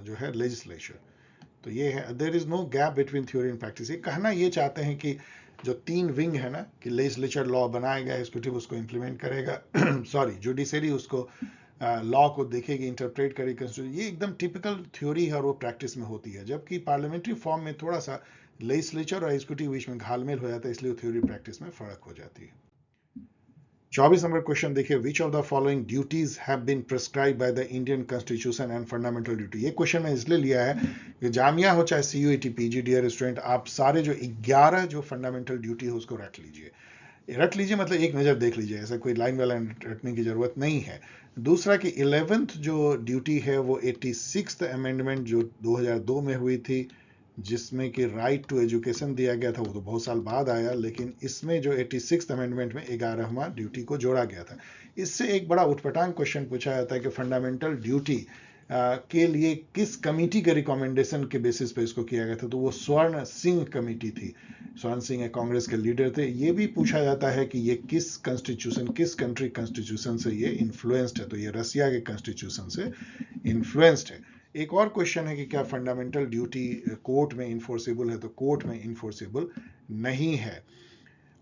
जो है लेजिस्लेचर। तो ये है, there is no gap between theory and practice. ये कहना ये चाहते हैं कि जो तीन विंग है ना, कि लेजिस्लेचर लॉ बनाएगा, एग्जीक्यूटिव उसको इंप्लीमेंट करेगा, सॉरी जुडिशरी उसको लॉ को देखेगी, इंटरप्रेट करेगी कंस्टिट्यूशन। ये एकदम टिपिकल थ्योरी है और वो प्रैक्टिस में होती है। जबकि पार्लियामेंट्री फॉर्म में थोड़ा सा लेजिस्लेचर और एग्जीक्यूटिव बीच में घालमेल हो जाता है, इसलिए थ्योरी प्रैक्टिस में फर्क हो जाती है। 24 नंबर क्वेश्चन देखिए, which of the following duties have been prescribe by the Indian constitution and fundamental duty. ये क्वेश्चन मैं इसलिए लिया है कि जामिया हो चाहे सीयूईटी पीजी, डियर स्टूडेंट, आप सारे जो 11 जो फंडामेंटल ड्यूटी है उसको रट लीजिए। रट लीजिए मतलब एक नज़र देख लीजिए, ऐसा कोई लाइन वाला रटने की जरूरत नहीं है। दूसरा कि 11th जो ड्यूटी है वो 86th अमेंडमेंट जो 2002 में हुई थी, जिसमें कि राइट टू एजुकेशन दिया गया था, वो तो बहुत साल बाद आया, लेकिन इसमें जो 86th अमेंडमेंट में 11वां ड्यूटी को जोड़ा गया था। इससे एक बड़ा उठपटांग क्वेश्चन पूछा जाता है कि फंडामेंटल ड्यूटी के लिए किस कमेटी के रिकमेंडेशन के बेसिस पे इसको किया गया था, तो वो स्वर्ण सिंह कमेटी थी। स्वर्ण सिंह कांग्रेस के लीडर थे। ये भी पूछा जाता है कि ये किस कॉन्स्टिट्यूशन, किस कंट्री कॉन्स्टिट्यूशन से ये इन्फ्लुएंस्ड है, तो ये रसिया के कॉन्स्टिट्यूशन से इन्फ्लुएंस्ड है। एक और क्वेश्चन है कि क्या फंडामेंटल ड्यूटी कोर्ट में इन्फोर्सेबल है, तो कोर्ट में इन्फोर्सेबल नहीं है।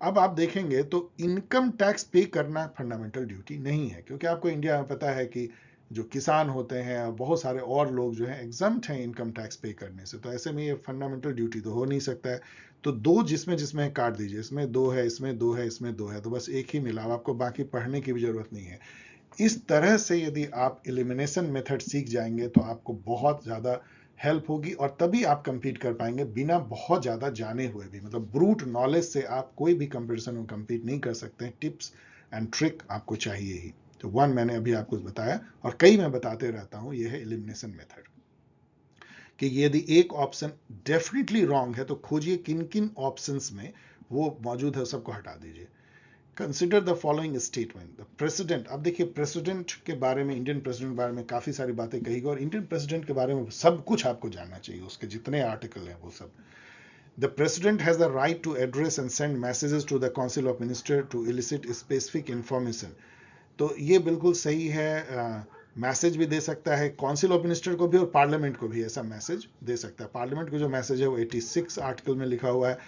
अब आप देखेंगे तो इनकम टैक्स पे करना फंडामेंटल ड्यूटी नहीं है, क्योंकि आपको इंडिया में पता है कि जो किसान होते हैं और बहुत सारे और लोग जो हैं एग्जम्प्ट हैं इनकम टैक्स पे करने से, तो ऐसे में ये फंडामेंटल ड्यूटी तो हो नहीं सकता है। तो दो जिसमें जिसमें काट दीजिए, इसमें दो है, इसमें दो है, इसमें दो है, तो बस एक ही मिला, आपको बाकी पढ़ने की भी जरूरत नहीं है। इस तरह से यदि आप एलिमिनेशन मेथड सीख जाएंगे तो आपको बहुत ज़्यादा हेल्प होगी, और तभी आप कंपीट कर पाएंगे बिना बहुत ज़्यादा जाने हुए भी। मतलब ब्रूट नॉलेज से आप कोई भी कंपटीशन में कंपीट नहीं कर सकते। टिप्स एंड ट्रिक आपको चाहिए ही। तो वन मैंने अभी आपको बताया, और कई मैं बताते रहता हूं, यह है एलिमिनेशन मेथड। कि यदि एक ऑप्शन डेफिनेटली रॉन्ग है तो खोजिए किन किन ऑप्शंस में वो मौजूद है, सबको हटा दीजिए। Consider the following statement, the president. अब देखिए प्रेसिडेंट के बारे में, इंडियन प्रेसिडेंट के बारे में काफी सारी बातें कही गई, और इंडियन प्रेसिडेंट के बारे में सब कुछ आपको जानना चाहिए, उसके जितने आर्टिकल हैं वो सब। The president has the right to address and send messages to the council of minister to elicit specific information. तो ये बिल्कुल सही है। मैसेज भी दे सकता है काउंसिल ऑफ मिनिस्टर को भी और पार्लियामेंट को भी, ऐसा मैसेज दे सकता है। पार्लियामेंट को जो मैसेज है वो 86 आर्टिकल में लिखा हुआ है।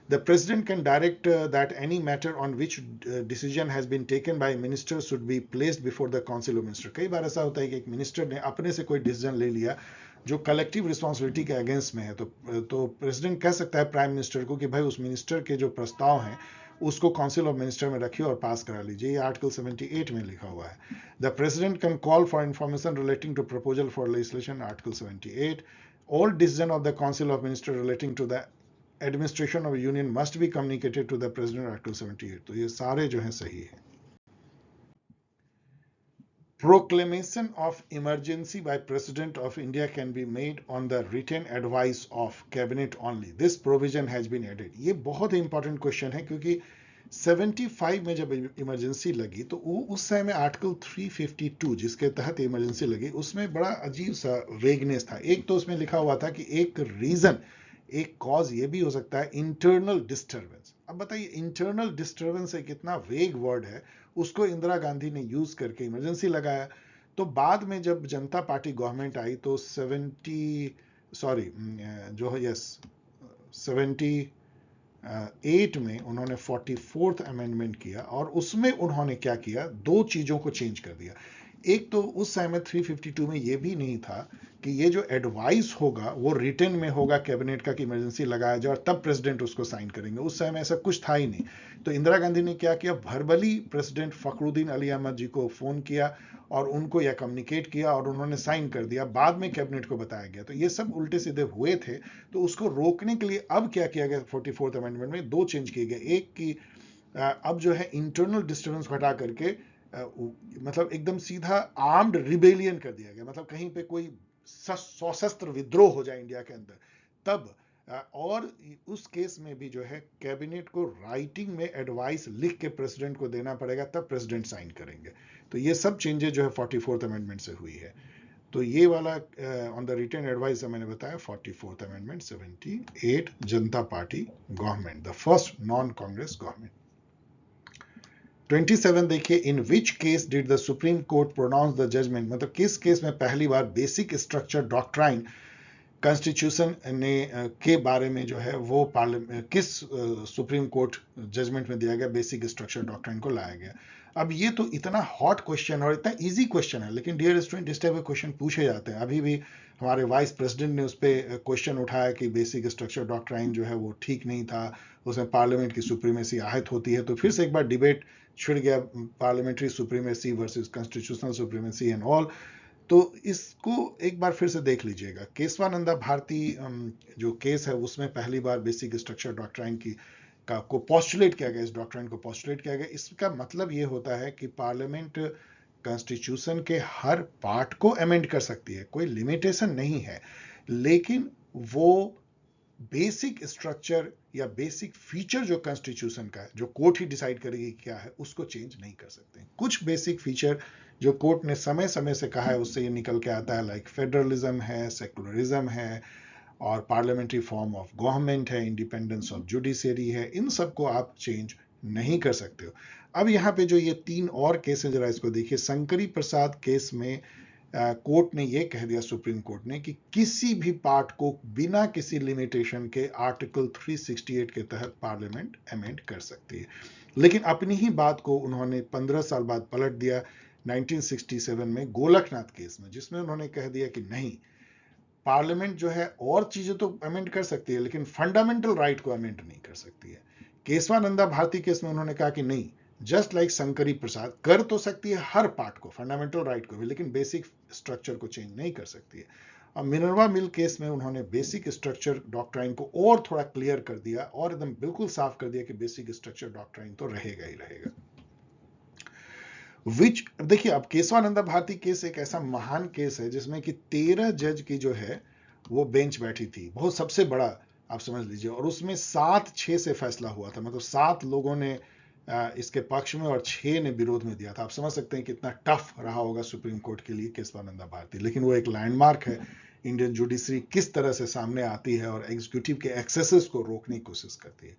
The president can direct that any matter on which decision has been taken by minister should be placed before the council of minister। कई बार ऐसा होता है कि एक मिनिस्टर ने अपने से कोई डिसीजन ले लिया जो कलेक्टिव रिस्पॉन्सिबिलिटी के अगेंस्ट में है, तो प्रेसिडेंट कह सकता है प्राइम मिनिस्टर को कि भाई उस मिनिस्टर के जो प्रस्ताव हैं उसको काउंसिल ऑफ मिनिस्टर में रखिए और पास करा लीजिए। ये आर्टिकल 78 में लिखा हुआ है। The president can call for information relating to proposal for legislation, article 78। All decision of the council of minister relating to the administration of union must be communicated to the president, article 78। तो ये सारे जो हैं सही है। Proclamation of emergency by President of India can be made on the written advice of cabinet only. This provision has been added. ये बहुत ही इंपॉर्टेंट क्वेश्चन है, क्योंकि 75 में जब इमरजेंसी लगी तो उस समय आर्टिकल 352 जिसके तहत इमरजेंसी लगी, उसमें बड़ा अजीब सा वेगनेस था। एक तो उसमें लिखा हुआ था कि एक रीजन, एक कॉज ये भी हो सकता है इंटरनल डिस्टर्बेंस। अब बताइए इंटरनल डिस्टर्बेंस एक कितना वेग वर्ड है, उसको इंदिरा गांधी ने यूज करके इमरजेंसी लगाया। तो बाद में जब जनता पार्टी गवर्नमेंट आई तो 78 में उन्होंने 44th अमेंडमेंट किया, और उसमें उन्होंने क्या किया, दो चीजों को चेंज कर दिया। एक तो उस समय 352 में यह भी नहीं था कि ये जो एडवाइस होगा वो रिटर्न में होगा कैबिनेट का कि इमरजेंसी लगाया जाए और तब प्रेसिडेंट उसको साइन करेंगे। उस समय ऐसा कुछ था ही नहीं। तो इंदिरा गांधी ने क्या किया, वर्बली प्रेसिडेंट फखरुद्दीन अली अहमद जी को फोन किया और उनको यह कम्युनिकेट किया और उन्होंने साइन कर दिया। बाद में कैबिनेट को बताया गया। तो ये सब उल्टे सीधे हुए थे। तो उसको रोकने के लिए अब क्या किया गया, 44th अमेंडमेंट में दो चेंज किए गए। एक की अब जो है इंटरनल डिस्टर्बेंस हटा करके मतलब एकदम सीधा आर्म्ड रिबेलियन कर दिया गया। मतलब कहीं पे कोई सशस्त्र विद्रोह हो जाए इंडिया के अंदर तब, और उस केस में भी जो है कैबिनेट को राइटिंग में एडवाइस लिख के प्रेसिडेंट को देना पड़ेगा, तब प्रेसिडेंट साइन करेंगे। तो ये सब चेंजेस जो है 44th अमेंडमेंट से हुई है। तो ये वाला ऑन द रिटन एडवाइस मैंने बताया 44th amendment 78 Janata party government, the first non Congress government. 27 देखिए, in which case did the supreme court pronounce the judgement, मतलब किस केस में पहली बार बेसिक स्ट्रक्चर डॉक्ट्राइन कॉन्स्टिट्यूशन ने के बारे में जो है वो किस सुप्रीम कोर्ट जजमेंट में दिया गया, बेसिक स्ट्रक्चर डॉक्ट्राइन को लाया गया। अब ये तो इतना हॉट क्वेश्चन और इतना इजी क्वेश्चन है, लेकिन डियर स्टूडेंट इस टाइप के क्वेश्चन पूछे जाते हैं। अभी भी हमारे वाइस प्रेसिडेंट ने उस पर क्वेश्चन उठाया कि बेसिक स्ट्रक्चर डॉक्ट्राइन जो है वो ठीक नहीं था, उसमें पार्लियामेंट की सुप्रीमेसी आहत होती है। तो फिर से एक बार डिबेट छिड़ गया, parliamentary supremacy versus constitutional supremacy and all. तो इसको एक बार फिर से देख लीजिएगा। केशवानंदा भारती जो केस है उसमें पहली बार बेसिक स्ट्रक्चर डॉक्ट्राइन की को पोस्टुलेट किया गया, इस डॉक्ट्राइन को पोस्टुलेट किया गया। इसका मतलब ये होता है कि पार्लियामेंट कॉन्स्टिट्यूशन के हर पार्ट को अमेंड कर सकती है, कोई लिमिटेशन नहीं है, लेकिन वो बेसिक स्ट्रक्चर या बेसिक फीचर जो कॉन्स्टिट्यूशन का है, जो कोर्ट ही डिसाइड करेगी क्या है, उसको चेंज नहीं कर सकते। कुछ बेसिक फीचर जो कोर्ट ने समय समय से कहा है उससे ये निकल के आता है, लाइक फेडरलिज्म है, सेकुलरिज्म है, और पार्लियामेंट्री फॉर्म ऑफ गवर्नमेंट है, इंडिपेंडेंस ऑफ जुडिशरी है, इन सबको आप चेंज नहीं कर सकते हो। अब यहाँ पे जो ये 3 और केस है, जरा इसको देखिए। शंकरी प्रसाद केस में कोर्ट ने ये कह दिया, सुप्रीम कोर्ट ने, कि किसी भी पार्ट को बिना किसी लिमिटेशन के आर्टिकल 368 के तहत पार्लियामेंट अमेंड कर सकती है। लेकिन अपनी ही बात को उन्होंने 15 साल बाद पलट दिया 1967 में गोलकनाथ केस में, जिसमें उन्होंने कह दिया कि नहीं, पार्लियामेंट जो है और चीजें तो अमेंड कर सकती है, लेकिन फंडामेंटल राइट को अमेंड नहीं कर सकती है। केशवानंदा भारती केस में उन्होंने कहा कि नहीं, जस्ट लाइक शंकरी प्रसाद, कर तो सकती है हर पार्ट को, फंडामेंटल राइट को भी, लेकिन बेसिक स्ट्रक्चर को चेंज नहीं कर सकती है। अब मिनर्वा मिल केस में उन्होंने बेसिक स्ट्रक्चर डॉक्ट्राइन को और थोड़ा क्लियर कर दिया और एकदम बिल्कुल साफ कर दिया कि बेसिक स्ट्रक्चर डॉक्ट्राइन तो रहेगा ही रहेगा। विच देखिए, अब केशवानंदा भारती केस एक ऐसा महान केस है जिसमें कि 13 जज की जो है वो बेंच बैठी थी, बहुत सबसे बड़ा आप समझ लीजिए, और उसमें 7-6 से फैसला हुआ था, मतलब 7 लोगों ने इसके पक्ष में और 6 ने विरोध में दिया था। आप समझ सकते हैं कितना टफ रहा होगा सुप्रीम कोर्ट के लिए केशवानंदा भारती। लेकिन वो एक लैंडमार्क है, इंडियन जुडिशरी किस तरह से सामने आती है और एग्जीक्यूटिव के एक्सेसेस को रोकने की कोशिश करती है।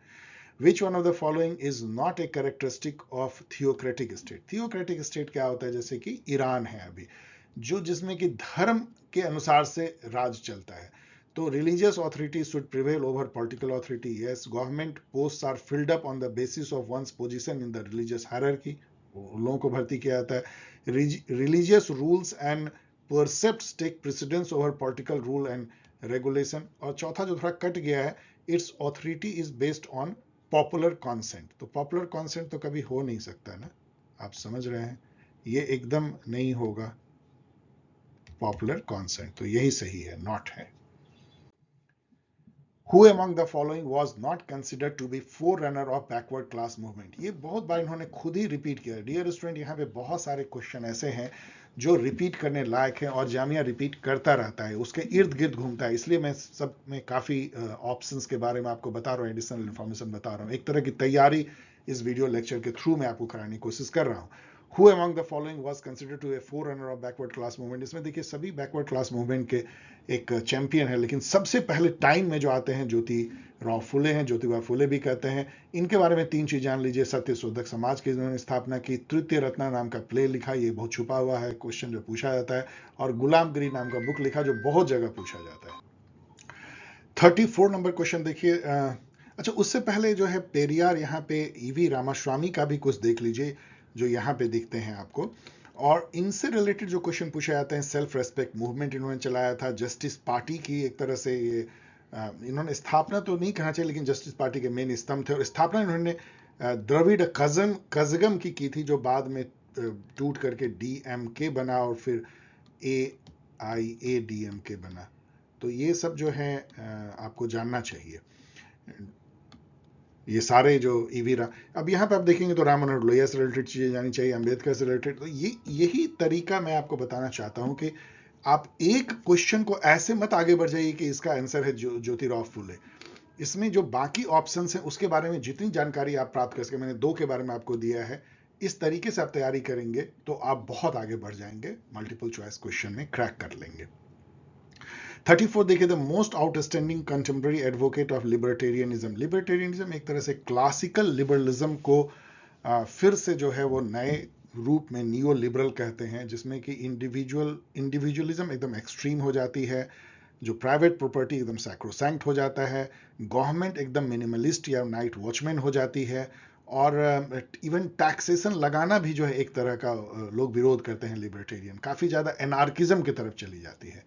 Which one of the following is not a characteristic of theocratic state? Theocratic state क्या होता है? जैसे कि ईरान है अभी, जो जिसमें कि धर्म के अनुसार से राज चलता है। तो religious authority should prevail over political authority. Yes, government posts are filled up on the basis of one's position in the religious hierarchy. लोगों को भर्ती किया जाता है। Religious rules and precepts take precedence over political rule and regulation. और चौथा जो थोड़ा कट गया है, its authority is based on popular consent. तो पॉपुलर कॉन्सेंट तो कभी हो नहीं सकता ना, आप समझ रहे हैं, ये एकदम नहीं होगा पॉपुलर कॉन्सेंट, तो यही सही है, नॉट है। Who among the following was not considered to be forerunner of backward class movement? ये बहुत बार इन्होंने खुद ही रिपीट किया। डियर स्टूडेंट, यहाँ पे बहुत सारे क्वेश्चन ऐसे हैं जो रिपीट करने लायक है और जामिया रिपीट करता रहता है, उसके इर्द गिर्द घूमता है। इसलिए मैं सब में काफ़ी ऑप्शंस के बारे में आपको बता रहा हूँ, एडिशनल इन्फॉर्मेशन बता रहा हूँ, एक तरह की तैयारी इस वीडियो लेक्चर के थ्रू मैं आपको कराने की कोशिश कर रहा हूँ। Who among the following was considered to be a forerunner of backward class movement? इसमें देखिए सभी बैकवर्ड क्लास मूवमेंट के एक चैंपियन है, लेकिन सबसे पहले टाइम में जो आते हैं ज्योति राव फुले हैं, ज्योतिबा फुले भी कहते हैं। इनके बारे में 3 चीज जान लीजिए। सत्यशोधक समाज की इन्होंने स्थापना की, तृतीय रत्ना नाम का प्ले लिखा, ये बहुत छुपा हुआ है क्वेश्चन जो पूछा जाता है, और गुलामगिरी नाम का बुक लिखा जो बहुत जगह पूछा जाता है। 34 नंबर क्वेश्चन देखिए। अच्छा, उससे पहले जो है पेरियार, यहाँ पे ईवी रामास्वामी का भी कुछ देख लीजिए जो यहाँ पे दिखते हैं आपको, और इनसे रिलेटेड जो क्वेश्चन पूछे जाते हैं। सेल्फ रेस्पेक्ट मूवमेंट इन्होंने चलाया था, जस्टिस पार्टी की एक तरह से ये इन्होंने स्थापना तो नहीं कहना चाहिए, लेकिन जस्टिस पार्टी के मेन स्तंभ थे, और स्थापना इन्होंने द्रविड़ कज़गम की थी, जो बाद में टूट करके DMK बना और फिर AIADMK बना। तो ये सब जो है आपको जानना चाहिए, ये सारे जो अब यहाँ पे आप देखेंगे तो राम मनोहर लोहिया से रिलेटेड चीजें जानी चाहिए, अंबेडकर से रिलेटेड। तो यही तरीका मैं आपको बताना चाहता हूँ कि आप एक क्वेश्चन को ऐसे मत आगे बढ़ जाइए कि इसका आंसर है ज्योतिराव फुले। इसमें जो बाकी ऑप्शंस हैं उसके बारे में जितनी जानकारी आप प्राप्त कर सके, मैंने 2 के बारे में आपको दिया है, इस तरीके से आप तैयारी करेंगे तो आप बहुत आगे बढ़ जाएंगे, मल्टीपल चॉइस क्वेश्चन में क्रैक कर लेंगे। 34 देखिए, the most outstanding contemporary advocate of libertarianism. Libertarianism एक तरह से क्लासिकल लिबरलिज्म को फिर से जो है वो नए रूप में नियो लिबरल कहते हैं, जिसमें कि इंडिविजुअलिज्म एकदम एक्सट्रीम हो जाती है, जो प्राइवेट प्रॉपर्टी एकदम सैक्रोसैंक्ट हो जाता है, गवर्नमेंट एकदम मिनिमलिस्ट या नाइट वॉचमैन हो जाती है, और इवन टैक्सेशन लगाना भी जो है एक तरह का लोग विरोध करते हैं, लिबर्टेरियन काफ़ी ज़्यादा एनार्किज्म की तरफ चली जाती है।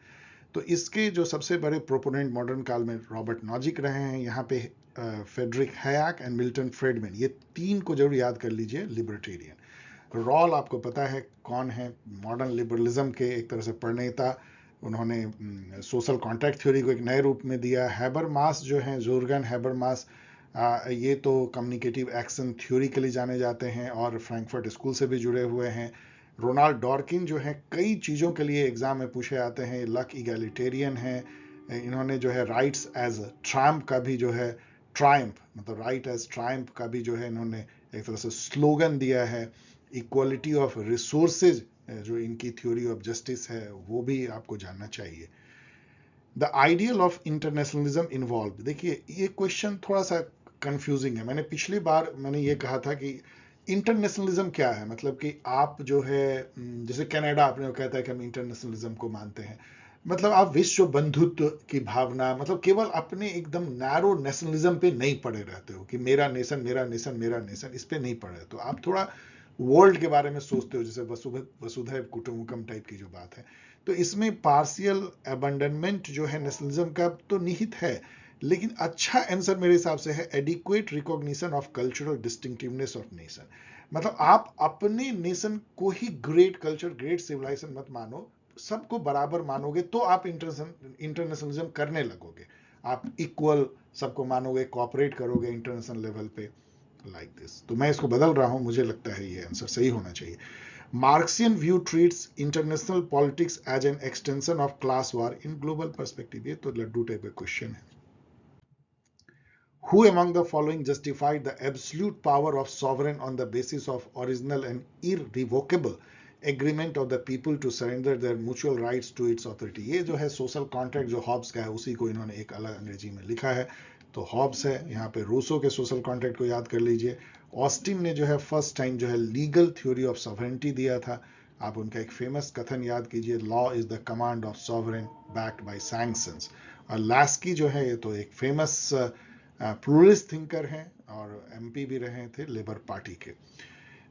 तो इसके जो सबसे बड़े प्रोपोनेंट मॉडर्न काल में रॉबर्ट नॉजिक रहे हैं, यहाँ पे Friedrich Hayek and Milton Friedman, ये तीन को जरूर याद कर लीजिए लिबर्टेरियन। रॉल आपको पता है कौन है, मॉडर्न लिबरलिज्म के एक तरह से प्रणेता, उन्होंने सोशल कॉन्ट्रैक्ट थ्योरी को एक नए रूप में दिया। हैबरमास जो हैं, जोर्गन हैबरमास, ये तो कम्युनिकेटिव एक्शन थ्योरी के लिए जाने जाते हैं और फ्रैंकफर्ट स्कूल से भी जुड़े हुए हैं। रोनाल्ड डॉर्किन जो है कई चीज़ों के लिए एग्जाम में पूछे आते हैं, लक इगैलिटेरियन हैं, इन्होंने जो है राइट्स एज ट्रायम्फ का भी जो है, ट्रायम्फ मतलब राइट एज ट्रायम्फ का भी जो है इन्होंने एक तरह से स्लोगन दिया है। इक्वालिटी ऑफ रिसोर्सेज जो इनकी थ्योरी ऑफ जस्टिस है वो भी आपको जानना चाहिए। The ideal of internationalism involve, देखिए ये क्वेश्चन थोड़ा सा कंफ्यूजिंग है। मैंने पिछली बार ये कहा था कि इंटरनेशनलिज्म क्या है, मतलब कि आप जो है जैसे कनाडा आपने कहता है कि हम इंटरनेशनलिज्म को मानते हैं, मतलब आप विश्व बंधुत्व की भावना, मतलब केवल अपने एकदम नैरो नेशनलिज्म पे नहीं पड़े रहते हो कि मेरा नेशन मेरा नेशन मेरा नेशन, इस पे नहीं पड़े, तो आप थोड़ा वर्ल्ड के बारे में सोचते हो, जैसे वसुधैव कुटुंबकम टाइप की जो बात है। तो इसमें पार्शियल अबंडनमेंट जो है नेशनलिज्म का तो निहित है, लेकिन अच्छा आंसर मेरे हिसाब से है adequate recognition of cultural distinctiveness of nation. मतलब आप अपने नेशन को ही ग्रेट कल्चर ग्रेट सिविलाइजेशन मत मानो, सबको बराबर मानोगे तो आप इंटरनेशनलिज्म करने लगोगे, आप इक्वल सबको मानोगे, कोऑपरेट करोगे इंटरनेशनल लेवल पे, लाइक दिस। तो मैं इसको बदल रहा हूं, मुझे लगता है ये आंसर सही होना चाहिए। Marxian view treats international politics as an extension of class war in global perspective. ये तो लड्डू टाइप का क्वेश्चन है। Who among the following justified the absolute power of sovereign on the basis of original and irrevocable agreement of the people to surrender their mutual rights to its authority? ये जो है सोशल कॉन्ट्रैक्ट जो हॉब्स का है, उसी को इन्होंने एक अलग अंग्रेजी में लिखा है, तो हॉब्स है। यहाँ पे रूसो के सोशल कॉन्ट्रैक्ट को याद कर लीजिए। ऑस्टिन ने जो है फर्स्ट टाइम जो है लीगल थ्योरी ऑफ सॉवरेनिटी दिया था, आप उनका एक फेमस कथन याद कीजिए, law is the command of sovereign backed by sanctions. और लास्की जो है ये तो एक फेमस प्लूरलिस्ट थिंकर हैं और एमपी भी रहे थे लेबर पार्टी के।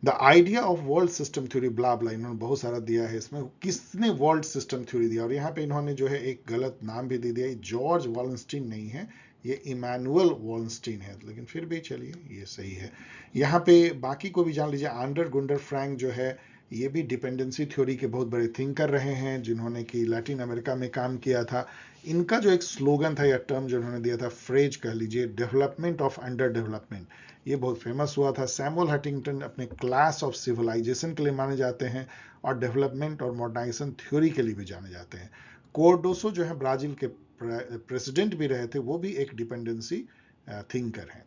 The idea of world system theory blah blah, इन्होंने बहुत सारा दिया है इसमें, किसने वर्ल्ड सिस्टम थ्योरी दिया, और यहाँ पे इन्होंने जो है एक गलत नाम भी दे दिया, जॉर्ज वॉलनस्टीन नहीं है, ये इमैनुअल वॉलनस्टीन है, लेकिन फिर भी चलिए ये सही है। यहाँ पे बाकी को भी जान लीजिए, आंडर गुंडर फ्रैंक जो है ये भी डिपेंडेंसी थ्योरी के बहुत बड़े थिंकर रहे हैं, जिन्होंने कि लैटिन अमेरिका में काम किया था। इनका जो एक स्लोगन था या टर्म जो उन्होंने दिया था, फ्रेज कह लीजिए, डेवलपमेंट ऑफ अंडर डेवलपमेंट, ये बहुत फेमस हुआ था। सैमुअल हंटिंगटन अपने क्लास ऑफ सिविलाइजेशन के लिए माने जाते हैं और डेवलपमेंट और मॉडर्नाइजेशन थ्योरी के लिए भी जाने जाते हैं। कोर्डोसो जो है ब्राजील के प्रेसिडेंट भी रहे थे, वो भी एक डिपेंडेंसी थिंकर हैं।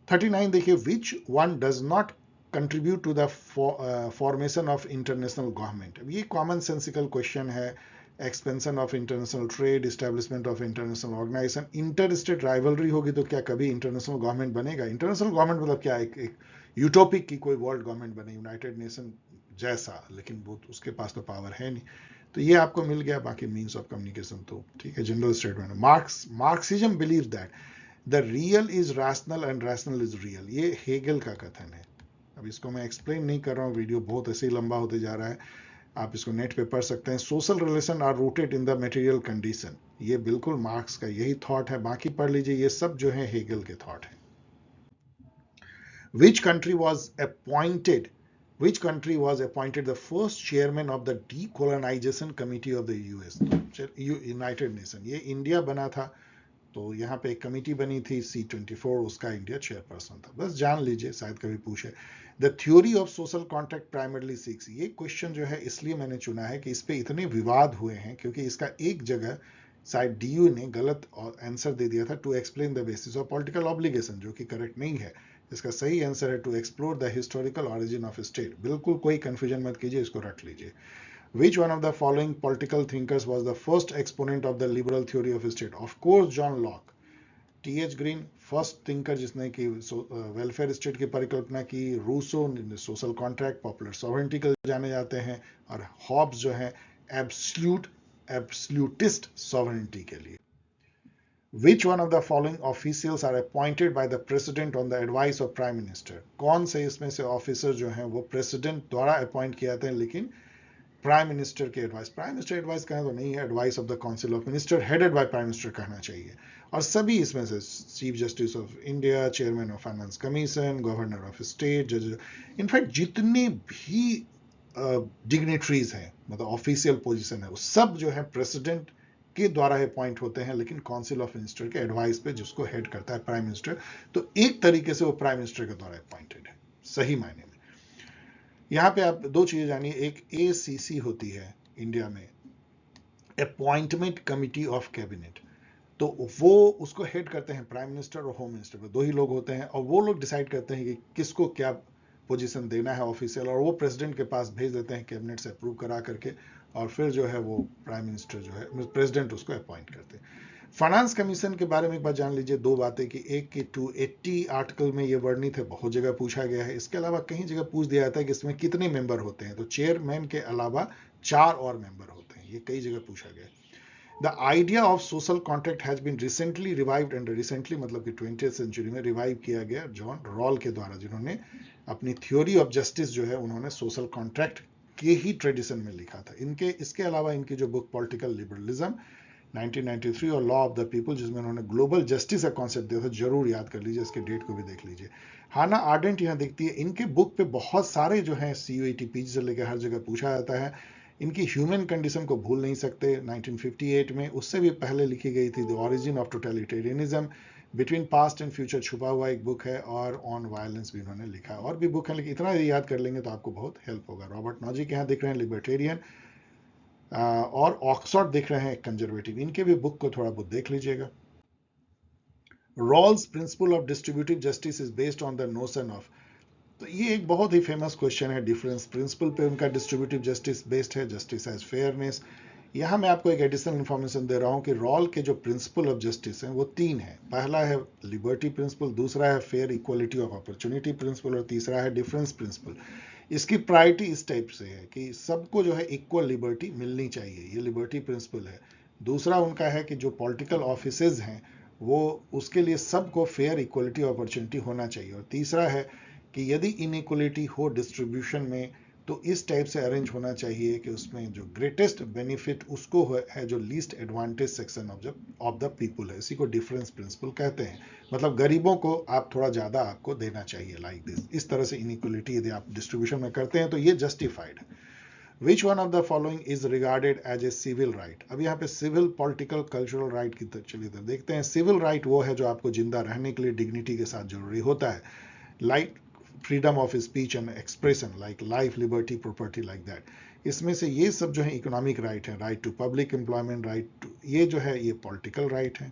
39 देखिए, which one does not contribute to the formation of international government. ये कॉमन सेंसिकल क्वेश्चन है। Expansion of international trade, establishment of international organisation, inter state rivalry होगी तो क्या कभी इंटरनेशनल गवर्नमेंट बनेगा? इंटरनेशनल गवर्नमेंट मतलब क्या, एक यूटोपिक की कोई वर्ल्ड गवर्नमेंट बने यूनाइटेड नेशन जैसा, लेकिन वो उसके पास तो पावर है नहीं। तो ये आपको मिल गया, बाकी मीन्स ऑफ कम्युनिकेशन तो ठीक है, general statement. Marxism believe that the real is rational and rational is real, ये हेगल का कथन है। अब इसको मैं एक्सप्लेन नहीं कर रहा हूँ, वीडियो बहुत ऐसे ही लंबा होते जा रहा है, आप इसको नेट पे पढ़ सकते हैं। Social relation are rooted in the material condition, ये बिल्कुल मार्क्स का यही थॉट है, बाकी पढ़ लीजिए, ये सब जो है हेगल के थॉट है। Which country was appointed the first chairman of the decolonization committee of the US? United nation, ये इंडिया बना था, तो यहाँ पे एक कमेटी बनी थी C24, उसका इंडिया चेयरपर्सन था, बस जान लीजिए, शायद कभी पूछे। The theory of social contract primarily seeks, ये क्वेश्चन जो है इसलिए मैंने चुना है कि इस पे इतने विवाद हुए हैं, क्योंकि इसका एक जगह शायद डीयू ने गलत आंसर दे दिया था, to explain the basis of political obligation, जो कि करेक्ट नहीं है। इसका सही आंसर है to explore the historical origin of state. बिल्कुल कोई कंफ्यूजन मत कीजिए, इसको रख लीजिए। Which one of the following political thinkers was the first exponent of the liberal theory of state? Of course, John Locke. T.H. Green, first thinker जिसने कि वेलफेयर स्टेट की परिकल्पना की। Rousseau social contract, popular sovereignty के जाने जाते हैं। और हॉब्स जो है एब्सल्यूटिस्ट सॉवरेंटी के लिए। Which one of the following officials are appointed by the president on the advice of prime minister? कौन से इसमें से ऑफिसर जो हैं वो प्रेसिडेंट द्वारा अपॉइंट किए जाते हैं लेकिन प्राइम मिनिस्टर के एडवाइस, प्राइम मिनिस्टर एडवाइस कहें तो नहीं है, advice of the council of minister headed by prime minister कहना चाहिए। और सभी इसमें से chief justice of India, chairman of finance commission, governor of state, जज, इनफैक्ट जितने भी डिग्नेटरीज हैं, मतलब ऑफिशियल पोजीशन है, वो सब जो है प्रेसिडेंट के द्वारा अपॉइंट होते हैं, लेकिन काउंसिल ऑफ मिनिस्टर के एडवाइस पे, जिसको हेड करता है प्राइम मिनिस्टर। तो एक तरीके से वो प्राइम मिनिस्टर के द्वारा अपॉइंटेड है सही मायने में। यहां पे आप दो चीजें जानिए, एक एसीसी होती है इंडिया में, अपॉइंटमेंट कमिटी ऑफ कैबिनेट, तो वो उसको हेड करते हैं प्राइम मिनिस्टर और होम मिनिस्टर, दो ही लोग होते हैं, और वो लोग डिसाइड करते हैं कि किसको क्या पोजीशन देना है ऑफिशियल, और वो प्रेसिडेंट के पास भेज देते हैं कैबिनेट से अप्रूव करा करके, और फिर जो है वो प्राइम मिनिस्टर जो है प्रेसिडेंट उसको अपॉइंट करते हैं। फाइनेंस कमीशन के बारे में एक बार जान लीजिए, दो बातें कि एक कि 280 आर्टिकल में ये वर्णित है, बहुत जगह पूछा गया है। इसके अलावा कहीं जगह पूछ दिया जाता है कि इसमें कितने मेंबर होते हैं, तो चेयरमैन के अलावा 4 और मेंबर होते हैं, ये कई जगह पूछा गया है। The idea of social contract has been recently revived, and recently मतलब कि 20th सेंचुरी में रिवाइव किया गया जॉन रॉल के द्वारा, जिन्होंने अपनी थ्योरी ऑफ जस्टिस जो है उन्होंने सोशल कॉन्ट्रैक्ट के ही ट्रेडिशन में लिखा था। इनके इसके अलावा इनकी जो बुक पॉलिटिकल लिबरलिज्म 1993 और लॉ ऑफ द पीपल, जिसमें उन्होंने ग्लोबल जस्टिस का कॉन्सेप्ट दिया था, जरूर याद कर लीजिए, इसके डेट को भी देख लीजिए। हाना आर्डेंट यहाँ दिखती है, इनके बुक पे बहुत सारे जो हैं CUET पीजी से लेकर हर जगह पूछा जाता है। इनकी ह्यूमन कंडीशन को भूल नहीं सकते, 1958 में, उससे भी पहले लिखी गई थी the origin of totalitarianism, between past and future छुपा हुआ एक बुक है, और ऑन वायलेंस भी उन्होंने लिखा है। और भी बुक है, लेकिन इतना याद कर लेंगे तो आपको बहुत हेल्प होगा। रॉबर्ट नॉजी के यहाँ दिख रहे हैं लिबर्टेरियन, और ऑक्सफोर्ड दिख रहे हैं कंजर्वेटिव, इनके भी बुक को थोड़ा बहुत देख लीजिएगा। Rawls principle of distributive justice is based on the notion of, तो ये एक बहुत ही फेमस क्वेश्चन है, डिफरेंस प्रिंसिपल पे उनका डिस्ट्रीब्यूटिव जस्टिस बेस्ड है, जस्टिस एज फेयरनेस। यहां मैं आपको एक एडिशनल इंफॉर्मेशन दे रहा हूं कि रॉल के जो प्रिंसिपल ऑफ जस्टिस हैं वो 3 है। पहला है लिबर्टी प्रिंसिपल, दूसरा है fair equality of opportunity principle, और तीसरा है डिफरेंस प्रिंसिपल। इसकी प्रायोरिटी इस टाइप से है कि सबको जो है इक्वल लिबर्टी मिलनी चाहिए, ये लिबर्टी प्रिंसिपल है। दूसरा उनका है कि जो पॉलिटिकल ऑफिसेज हैं वो उसके लिए सबको फेयर इक्वलिटी अपॉर्चुनिटी होना चाहिए। और तीसरा है कि यदि इनइक्वलिटी हो डिस्ट्रीब्यूशन में तो इस टाइप से अरेंज होना चाहिए कि उसमें जो ग्रेटेस्ट बेनिफिट उसको है जो least advantage section of the people है। इसी को डिफरेंस प्रिंसिपल कहते हैं, मतलब गरीबों को आप थोड़ा ज्यादा आपको देना चाहिए, लाइक दिस। इस तरह से इनइक्वलिटी यदि आप डिस्ट्रीब्यूशन में करते हैं तो ये जस्टिफाइड है। Which one of the following is regarded as a civil right? अब यहाँ पे सिविल, पॉलिटिकल, कल्चरल राइट की तरफ चलिए इधर देखते हैं। सिविल राइट वो है जो आपको जिंदा रहने के लिए डिग्निटी के साथ जरूरी होता है, like freedom of speech and expression, like life, liberty, property, like that. इसमें से ये सब जो है इकोनॉमिक राइट है, right to public employment, right to, ये जो है ये पॉलिटिकल राइट है,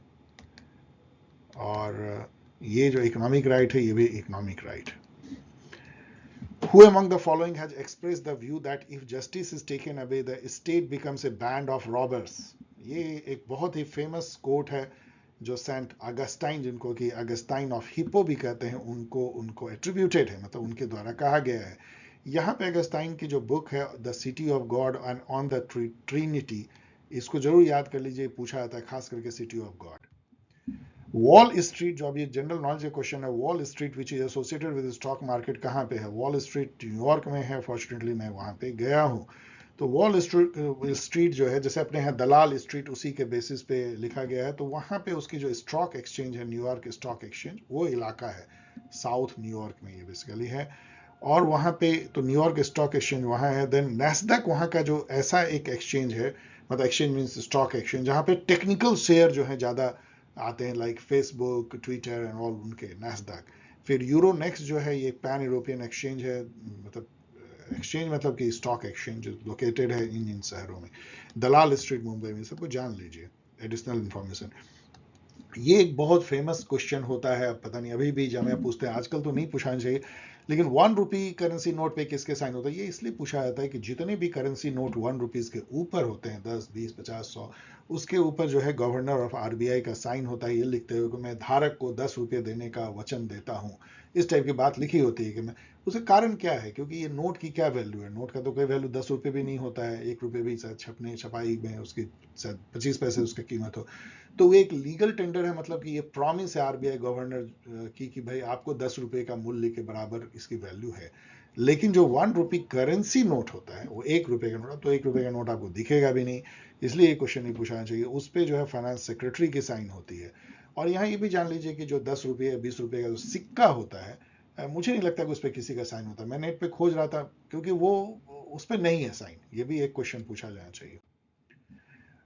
और ये जो इकोनॉमिक राइट है ये भी इकोनॉमिक राइट है। Who among the following has expressed the view that if justice is taken away, the state becomes a band of robbers? ये एक बहुत ही फेमस कोट है जो सेंट अगस्टाइन, जिनको कि अगस्टाइन ऑफ हिप्पो भी कहते हैं, उनको एट्रीब्यूटेड है, मतलब उनके द्वारा कहा गया है। यहाँ पे अगस्टाइन की जो बुक है the city of God and on the Trinity, इसको जरूर याद कर लीजिए, पूछा जाता है खास करके city of God. Wall street, जो अभी जनरल नॉलेज का क्वेश्चन है, wall street which is associated with stock market कहाँ पे है? वॉल स्ट्रीट न्यूयॉर्क में है, फॉर्चुनेटली मैं वहां पे गया हूँ। तो वॉल स्ट्रीट जो है, जैसे अपने यहाँ दलाल स्ट्रीट उसी के बेसिस पे लिखा गया है, तो वहां पे उसकी जो स्टॉक एक्सचेंज है, न्यूयॉर्क स्टॉक एक्सचेंज, वो इलाका है साउथ न्यूयॉर्क में, ये बेसिकली है। और वहां पे तो न्यूयॉर्क स्टॉक एक्सचेंज वहां है। देन नैस्डैक वहां का जो ऐसा एक एक्सचेंज है, मतलब एक्सचेंज मीन्स स्टॉक एक्सचेंज, जहां पे टेक्निकल शेयर जो है ज्यादा आते हैं, like Facebook, Twitter and all, उनके नैस्डैक। फिर यूरोनेक्स्ट जो है ये पैन यूरोपियन एक्सचेंज है, मतलब एक्सचेंज मतलब कि स्टॉक एक्सचेंज लोकेटेड है इन शहरों में। दलाल स्ट्रीट मुंबई में, सबको जान लीजिए, एडिशनल इंफॉर्मेशन। ये एक बहुत फेमस क्वेश्चन होता है, अब पता नहीं अभी भी जामिया पूछते हैं, आजकल तो नहीं पूछना चाहिए, लेकिन 1 रुपी करेंसी नोट पे किसके साइन होता है? ये इसलिए पूछा जाता है कि जितने भी करेंसी नोट 1 रुपीज के ऊपर होते हैं, 10, 20, 50, 100, उसके ऊपर जो है गवर्नर ऑफ आरबीआई का साइन होता है, ये लिखते हुए कि मैं धारक को 10 रुपये देने का वचन देता हूँ। इस टाइप की बात लिखी होती है कि मैं, उसका कारण क्या है? क्योंकि ये नोट की क्या वैल्यू है? नोट का तो कोई वैल्यू 10 रुपये भी नहीं होता है, 1 रुपये भी शायद छपने छपाई में उसकी शायद 25 पैसे उसकी कीमत हो। तो वो एक लीगल टेंडर है, मतलब कि ये प्रॉमिस है आरबीआई गवर्नर की कि भाई आपको 10 रुपए का मूल्य के बराबर इसकी वैल्यू है। लेकिन जो 1 रुपी करेंसी नोट होता है वो 1 रुपए का नोट, तो 1 रुपए का नोट आपको दिखेगा भी नहीं, इसलिए ये क्वेश्चन नहीं पूछना चाहिए। उस पर जो है फाइनेंस सेक्रेटरी की साइन होती है। और यहाँ ये भी जान लीजिए कि जो 10 रुपये 20 रुपये का जो सिक्का होता है, मुझे नहीं लगता कि उस पर किसी का साइन होता है। मैं नेट पे खोज रहा था क्योंकि वो उस पर नहीं है साइन, ये भी एक क्वेश्चन पूछा जाना चाहिए।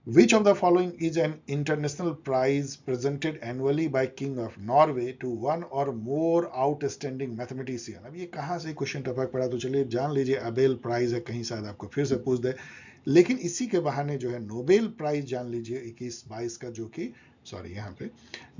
Which of the following is an international prize presented annually by King of Norway to one or more outstanding mathematician? अब ये कहाँ से क्वेश्चन टपक पड़ा, तो चलिए जान लीजिए। अबेल प्राइज है, कहीं शायद आपको फिर से पूछ दे, लेकिन इसी के बहाने जो है नोबेल प्राइज जान लीजिए 21-22 का, जो कि सॉरी यहाँ पे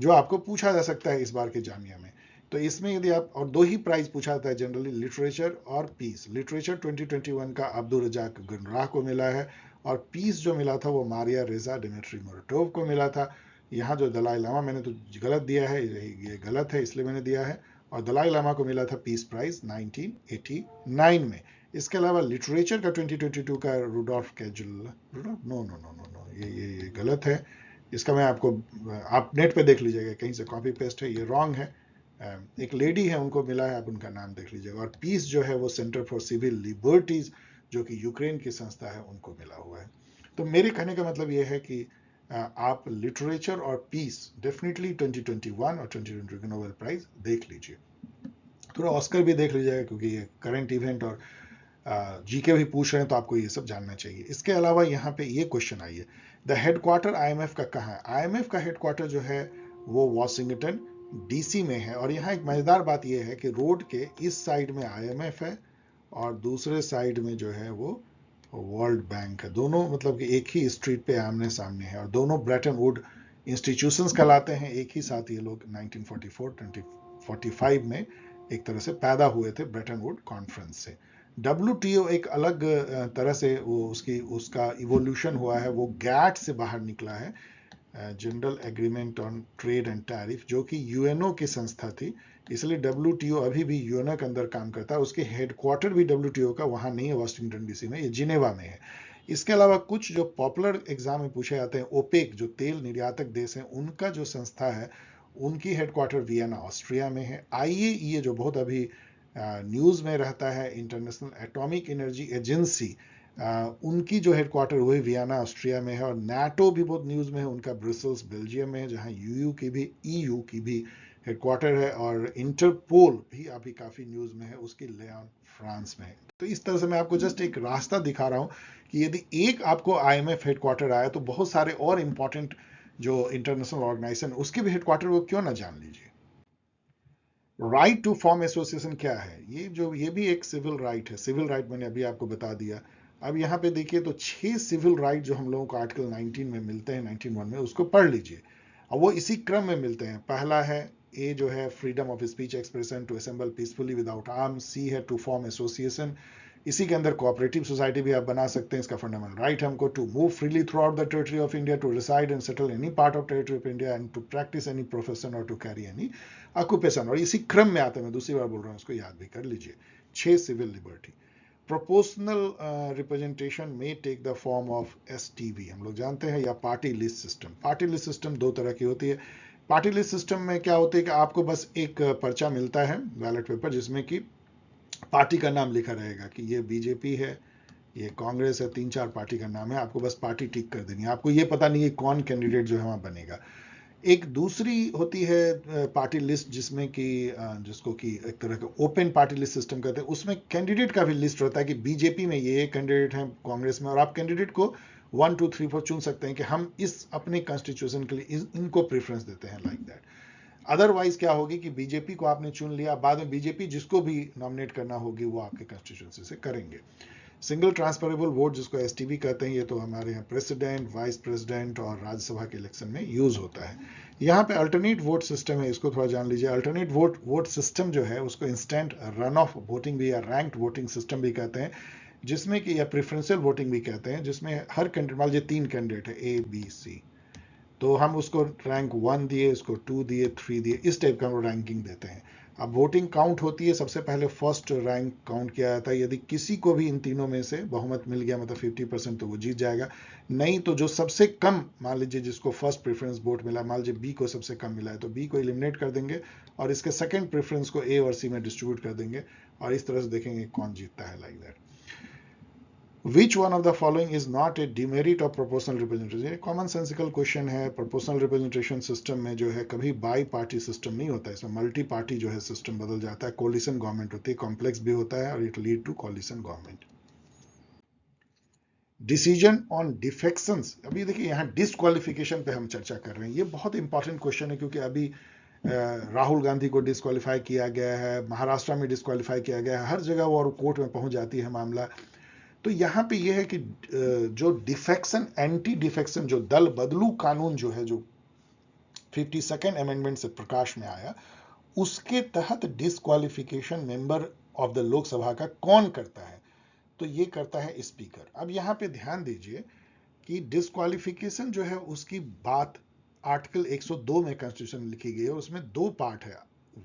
जो आपको पूछा जा सकता है इस बार के जामिया में। तो इसमें यदि आप, और दो ही प्राइज पूछा जाता है जनरली, लिटरेचर और पीस। लिटरेचर 2021 का अब्दुल रजाक गुनराह को मिला है, और पीस जो मिला था वो मारिया रेजा डिमिट्री मोरटोव को मिला था। यहाँ जो दलाई लामा, मैंने तो गलत दिया है, ये गलत है इसलिए मैंने दिया है, और दलाई लामा को मिला था पीस प्राइज 1989 में। इसके अलावा लिटरेचर का 2022 का रुडोल्फ कैजुल, Rudolf, no no no no no, ये गलत है। इसका मैं आपको, आप नेट पे देख लीजिएगा, कहीं से कॉपी पेस्ट है, ये रॉन्ग है। एक लेडी है उनको मिला है, आप उनका नाम देख लीजिएगा। और पीस जो है वो सेंटर फॉर सिविल लिबर्टीज, जो कि यूक्रेन की संस्था है, उनको मिला हुआ है। तो मेरे कहने का मतलब यह है कि आप लिटरेचर और पीस डेफिनेटली 2021 और 2020 के नोबेल प्राइज देख लीजिए। थोड़ा ऑस्कर भी देख लीजिएगा, क्योंकि ये करंट इवेंट और जीके भी पूछ रहे हैं, तो आपको ये सब जानना चाहिए। इसके अलावा यहाँ पे ये क्वेश्चन आई है, द हेडक्वार्टर आईएमएफ का कहाँ है? आईएमएफ का हेडक्वार्टर जो है वो वॉशिंगटन डीसी में है। और यहाँ एक मजेदार बात यह है कि रोड के इस साइड में आईएमएफ है और दूसरे साइड में जो है वो वर्ल्ड बैंक है। दोनों मतलब कि एक ही स्ट्रीट पे आमने सामने है, और दोनों ब्रेटन वुड इंस्टीट्यूशंस कहलाते हैं। एक ही साथ ये लोग 1944-45 में एक तरह से पैदा हुए थे ब्रेटन वुड कॉन्फ्रेंस से। WTO एक अलग तरह से वो उसका इवोल्यूशन हुआ है, वो गैट से बाहर निकला है, general agreement on trade and tariff, जो कि यूएनओ की संस्था थी। इसलिए WTO अभी भी यूएनओ के अंदर काम करता है। उसके हेडक्वार्टर भी WTO का वहां नहीं है वाशिंगटन डीसी में, ये जिनेवा में है। इसके अलावा कुछ जो पॉपुलर एग्जाम में पूछे जाते हैं, ओपेक जो तेल निर्यातक देश हैं, उनका जो संस्था है, उनकी हेडक्वार्टर वियना ऑस्ट्रिया में है। IAEA जो बहुत अभी न्यूज में रहता है, इंटरनेशनल एटॉमिक एनर्जी एजेंसी, उनकी जो हेडक्वार्टर वही वियना ऑस्ट्रिया में है। और नाटो भी बहुत न्यूज में है, उनका ब्रसल्स बेल्जियम में है, जहां ईयू की भी हेडक्वार्टर है। और इंटरपोल भी अभी काफी न्यूज में है, उसकी लियोन फ्रांस में है। तो इस तरह से मैं आपको जस्ट एक रास्ता दिखा रहा हूं कि यदि एक आपको IMF हेडक्वार्टर आया, तो बहुत सारे और इंपॉर्टेंट जो इंटरनेशनल ऑर्गेनाइजेशन उसके भी हेडक्वार्टर को क्यों ना जान लीजिए। राइट टू फॉर्म एसोसिएशन क्या है? ये भी एक सिविल राइट है। सिविल राइट मैंने अभी आपको बता दिया। अब यहाँ पे देखिए, तो 6 सिविल राइट जो हम लोगों को आर्टिकल 19 में मिलते हैं, 19(1) में, उसको पढ़ लीजिए। अब वो इसी क्रम में मिलते हैं। पहला है, ए जो है freedom of speech expression to assemble peacefully without arms. C है टू फॉर्म एसोसिएशन, इसी के अंदर कोऑपरेटिव सोसाइटी भी आप बना सकते हैं, इसका फंडामेंटल राइट है हमको। To move freely throughout the territory of India, to reside and settle any part of territory of India, and to practise any profession और टू कैरी एनी ऑक्यूपेशन। और इसी क्रम में आते हैं, मैं दूसरी बार बोल रहा हूँ, इसको याद भी कर लीजिए। 6 सिविल लिबर्टी। प्रोपोर्शनल रिप्रेजेंटेशन में take the form of STV, हम लोग जानते हैं, या party list system. Party list system दो तरह की होती है। पार्टी लिस्ट सिस्टम में क्या होता है कि आपको बस एक पर्चा मिलता है, बैलेट पेपर, जिसमें कि पार्टी का नाम लिखा रहेगा कि ये बीजेपी है, ये कांग्रेस है, 3-4 पार्टी का नाम है। आपको बस पार्टी टिक कर देनी है, आपको ये पता नहीं है कौन कैंडिडेट जो है वहां बनेगा। एक दूसरी होती है पार्टी लिस्ट, जिसमें कि जिसको कि एक तरह का ओपन पार्टी लिस्ट सिस्टम कहते हैं। उसमें कैंडिडेट का भी लिस्ट रहता है कि बीजेपी में ये कैंडिडेट हैं, कांग्रेस में, और आप कैंडिडेट को 1, 2, 3, 4 चुन सकते हैं कि हम इस अपने कॉन्स्टिट्यूशन के लिए इनको प्रेफरेंस देते हैं, लाइक दैट। अदरवाइज क्या होगी कि बीजेपी को आपने चुन लिया, बाद में बीजेपी जिसको भी नॉमिनेट करना होगी वो आपके कॉन्स्टिट्यूंसी से करेंगे। सिंगल ट्रांसफरेबल वोट जिसको एसटीवी कहते हैं, ये तो हमारे यहाँ प्रेसिडेंट, वाइस प्रेसिडेंट और राज्यसभा के इलेक्शन में यूज होता है। यहाँ पे अल्टरनेट वोट सिस्टम है, इसको थोड़ा जान लीजिए। अल्टरनेट वोट सिस्टम जो है उसको इंस्टेंट रन ऑफ वोटिंग भी या रैंक्ड वोटिंग सिस्टम भी कहते हैं, जिसमें कि या प्रेफरेंशियल वोटिंग भी कहते हैं, जिसमें हर कैंडिडेट, मान लीजिए 3 कैंडिडेट है ए बी सी, तो हम उसको रैंक 1 दिए, उसको 2 दिए, 3 दिए, इस टाइप का हम रैंकिंग देते हैं। अब वोटिंग काउंट होती है, सबसे पहले फर्स्ट रैंक काउंट किया जाता है। यदि किसी को भी इन तीनों में से बहुमत मिल गया, मतलब 50%, तो वो जीत जाएगा। नहीं तो जो सबसे कम, मान लीजिए जिसको फर्स्ट प्रेफरेंस वोट मिला, मान लीजिए बी को सबसे कम मिला है, तो बी को एलिमिनेट कर देंगे और इसके सेकंड प्रेफरेंस को ए और सी में डिस्ट्रीब्यूट कर देंगे, और इस तरह से देखेंगे कौन जीतता है, like that. Which one of the following is not a demerit of proportional representation? ये कॉमन सेंसिकल क्वेश्चन है। प्रोपोर्शनल रिप्रेजेंटेशन सिस्टम में जो है कभी बाई पार्टी सिस्टम नहीं होता है, इसमें मल्टी पार्टी जो है सिस्टम बदल जाता है, कोलिशन गवर्नमेंट होती है, कॉम्प्लेक्स भी होता है, और it lead to coalition government. Decision on defections, अभी देखिए यहाँ डिस्क्वालिफिकेशन पे हम चर्चा कर रहे हैं। ये बहुत इंपॉर्टेंट क्वेश्चन है, क्योंकि अभी राहुल गांधी को डिस्क्वालीफाई किया गया है, महाराष्ट्र में डिस्क्वालीफाई किया गया है, हर जगह वो कोर्ट में पहुंच जाती है मामला। तो यहाँ पे ये है कि जो डिफेक्शन, एंटी डिफेक्शन, जो दल बदलू कानून जो है, जो 52nd अमेंडमेंट से प्रकाश में आया, उसके तहत disqualification member of the Lok Sabha का कौन करता है? तो ये करता है स्पीकर। अब यहाँ पे ध्यान दीजिए कि डिस्क्वालिफिकेशन जो है उसकी बात आर्टिकल 102 में कॉन्स्टिट्यूशन में लिखी गई है, और उसमें 2 पार्ट है।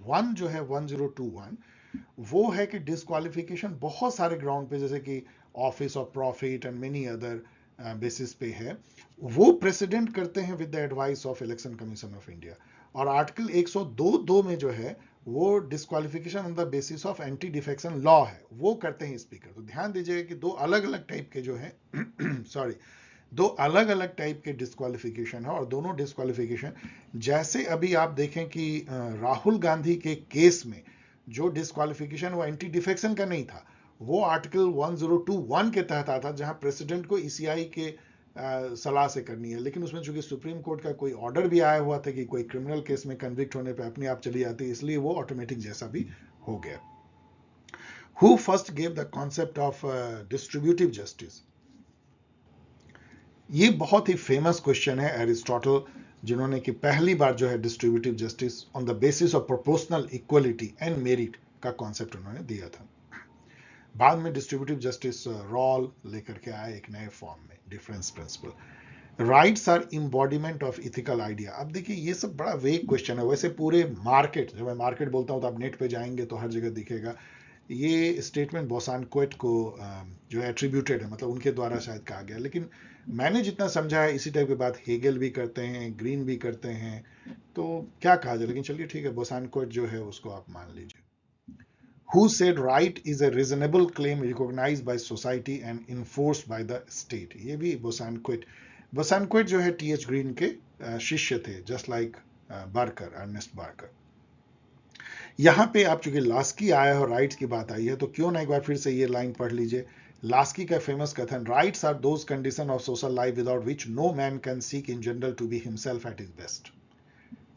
वन जो है 1021, वो है कि डिस्क्वालिफिकेशन बहुत सारे ग्राउंड पे, जैसे कि office of profit and many other basis पे है, वो प्रेसिडेंट करते हैं with the advice of election commission of India. और आर्टिकल 102(2) में जो है वो disqualification on the basis of anti defection law है, वो करते हैं स्पीकर। तो ध्यान दीजिएगा कि दो अलग अलग टाइप के जो है सॉरी, दो अलग अलग टाइप के डिस्क्वालिफिकेशन है, और दोनों डिस्क्वालिफिकेशन, जैसे अभी आप देखें कि राहुल गांधी के केस में जो डिस्क्वालिफिकेशन वो एंटी डिफेक्शन का नहीं था, वो आर्टिकल 1021 के तहत आता, जहां प्रेसिडेंट को ईसीआई के सलाह से करनी है। लेकिन उसमें चूंकि सुप्रीम कोर्ट का कोई ऑर्डर भी आया हुआ था कि कोई क्रिमिनल केस में कन्विक्ट होने पे अपने आप चली जाती है, इसलिए वो ऑटोमेटिक जैसा भी हो गया। Who first gave the concept of distributive justice? ये बहुत ही फेमस क्वेश्चन है। एरिस्टोटल, जिन्होंने कि पहली बार जो है distributive justice on the basis of proportional equality and merit का कॉन्सेप्ट उन्होंने दिया था। बाद में डिस्ट्रीब्यूटिव जस्टिस रॉल लेकर के आए एक नए फॉर्म में, difference principle. Rights are embodiment of ethical idea. अब देखिए ये सब बड़ा वेग क्वेश्चन है। वैसे पूरे मार्केट, जब मैं मार्केट बोलता हूँ तो आप नेट पे जाएंगे तो हर जगह दिखेगा। ये स्टेटमेंट बोसानक्वेट को जो है एट्रीब्यूटेड है, मतलब उनके द्वारा शायद कहा गया, लेकिन मैंने जितना समझा है इसी टाइप की बात हेगल भी करते हैं, ग्रीन भी करते हैं, तो क्या कहा जाए। लेकिन चलिए ठीक है, बोसानक्वेट जो है उसको आप मान लीजिए। Who said right is a reasonable claim recognized by society and enforced by the state? ये भी बोसानक्वेट जो है टी एच ग्रीन के शिष्य थे, just like Barker, Ernest Barker. यहां पे आप चूंकि लास्की आया है और राइट्स की बात आई है, तो क्यों ना एक बार फिर से ये लाइन पढ़ लीजिए। लास्की का फेमस कथन, rights are those condition of social life without which no man can seek in general to be himself at his best.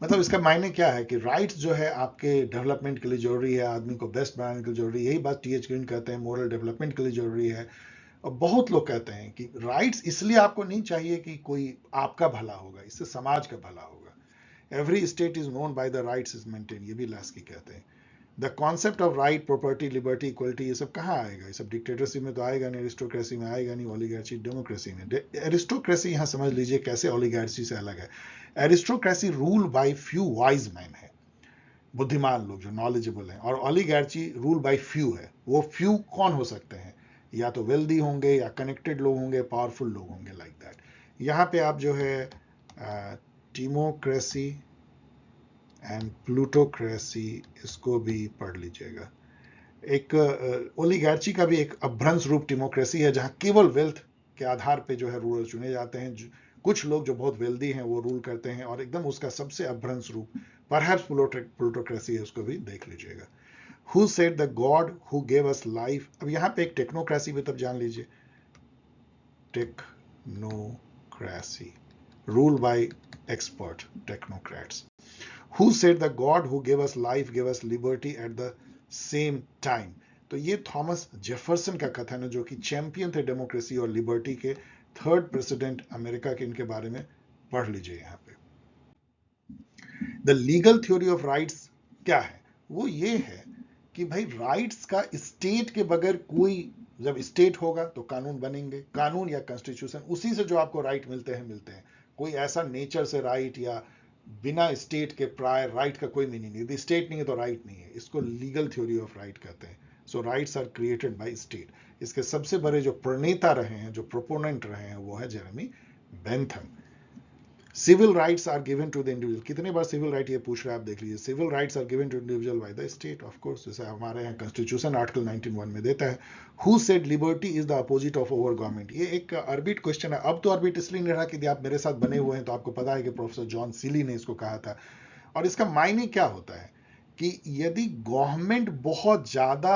मतलब इसका मायने क्या है कि राइट्स जो है आपके डेवलपमेंट के लिए जरूरी है, आदमी को बेस्ट बनाने के लिए जरूरी है। यही बात टी एच ग्रीन कहते हैं, मोरल डेवलपमेंट के लिए जरूरी है। और बहुत लोग कहते हैं कि राइट्स इसलिए आपको नहीं चाहिए कि कोई आपका भला होगा, इससे समाज का भला होगा। Every state is known by the rights is maintain, ये भी लास्की कहते हैं। The concept of right, property, liberty, equality, ये सब कहाँ आएगा? ये सब डिक्टेटरशिप में तो आएगा नहीं, एरिस्टोक्रेसी में आएगा नहीं, ओलिगार्ची, डेमोक्रेसी में। एरिस्टोक्रेसी यहाँ समझ लीजिए कैसे ओलिगार्ची से अलग है। Aristocracy rule by few wise man है, बुद्धिमान लोग जो नॉलेजेबल हैं, और ओलिगार्ची रूल बाय फ्यू है। वो फ्यू कौन हो सकते हैं? या तो वेल्दी होंगे, या कनेक्टेड लोग होंगे, पावरफुल लोग होंगे, लाइक दैट। यहाँ पे आप जो है टीमोक्रेसी एंड प्लूटोक्रेसी, इसको भी पढ़ लीजिएगा। एक ओलिगार्ची का भी एक अभ्रंश रूप टिमोक्रेसी है, जहां केवल वेल्थ के आधार पे जो है रूलर चुने जाते हैं। कुछ लोग जो बहुत वेल्दी हैं वो रूल करते हैं, और एकदम उसका सबसे अभ्रंश रूप परहैप्स प्लूटोक्रेसी है, उसको भी देख लीजिएगा। Who said the God who gave us life? अब यहाँ पे एक टेक्नोक्रेसी भी तब जान लीजिए, technocracy, rule by expert, technocrats. Who said the God who gave us life gave us liberty at the same time? तो ये थॉमस जेफरसन का कथन है, जो कि चैंपियन थे डेमोक्रेसी और लिबर्टी के, थर्ड प्रेसिडेंट अमेरिका के। इनके बारे में पढ़ लीजिए यहाँ पे। The legal theory of rights क्या है? वो ये है कि भाई राइट्स का स्टेट के बगैर कोई, जब स्टेट होगा तो कानून बनेंगे, कानून या कॉन्स्टिट्यूशन, उसी से जो आपको राइट मिलते हैं। कोई ऐसा नेचर से राइट या बिना स्टेट के प्रायर राइट का कोई मीनिंग नहीं। यदि स्टेट नहीं है तो राइट नहीं है। इसको लीगल थ्योरी ऑफ राइट कहते हैं। So rights are created by state. इसके सबसे बड़े जो प्रणेता रहे हैं, जो प्रोपोनेंट रहे हैं, वो है Jeremy Bentham. Civil rights are given to the individual. कितने बार सिविल राइट ये पूछ रहे हैं आप, देख लीजिए। Civil rights are given to individual by the state, of course, जैसे हमारे यहाँ कॉन्स्टिट्यूशन आर्टिकल 19(1) में देता है। Who said liberty is the opposite of over government? ये एक अर्बिट क्वेश्चन है। अब तो अर्बिट इसलिए नहीं रहा कि यदि आप मेरे साथ बने हुए हैं तो आपको पता है कि प्रोफेसर जॉन सीली ने इसको कहा था। और इसका मायने क्या होता है कि यदि गवर्नमेंट बहुत ज्यादा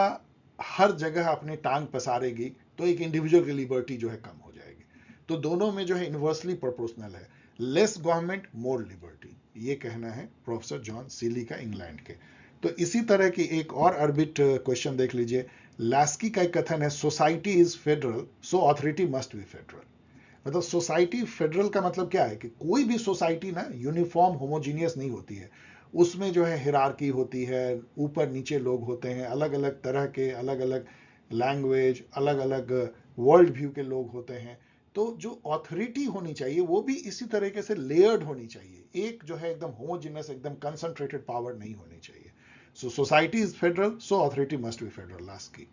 हर जगह अपने टांग पसारेगी तो एक इंडिविजुअल की लिबर्टी जो है कम हो जाएगी। तो दोनों में जो है इन्वर्सली प्रोपोर्शनल है। लेस गवर्नमेंट मोर लिबर्टी, ये कहना है प्रोफेसर जॉन सीली का, इंग्लैंड के। तो इसी तरह की एक और अर्बिट क्वेश्चन देख लीजिए। लास्की का एक कथन है, society is federal so authority must be federal. मतलब सोसाइटी फेडरल का मतलब क्या है कि कोई भी सोसाइटी ना यूनिफॉर्म होमोजीनियस नहीं होती है। उसमें जो है हिरार्की होती है, ऊपर नीचे लोग होते हैं, अलग अलग तरह के, अलग अलग लैंग्वेज, अलग अलग वर्ल्ड व्यू के लोग होते हैं। तो जो ऑथोरिटी होनी चाहिए वो भी इसी तरीके से लेयर्ड होनी चाहिए। एक जो है एकदम होमोजीनियस, एकदम कंसंट्रेटेड पावर नहीं होनी चाहिए। So society is federal so authority must be federal. Last की।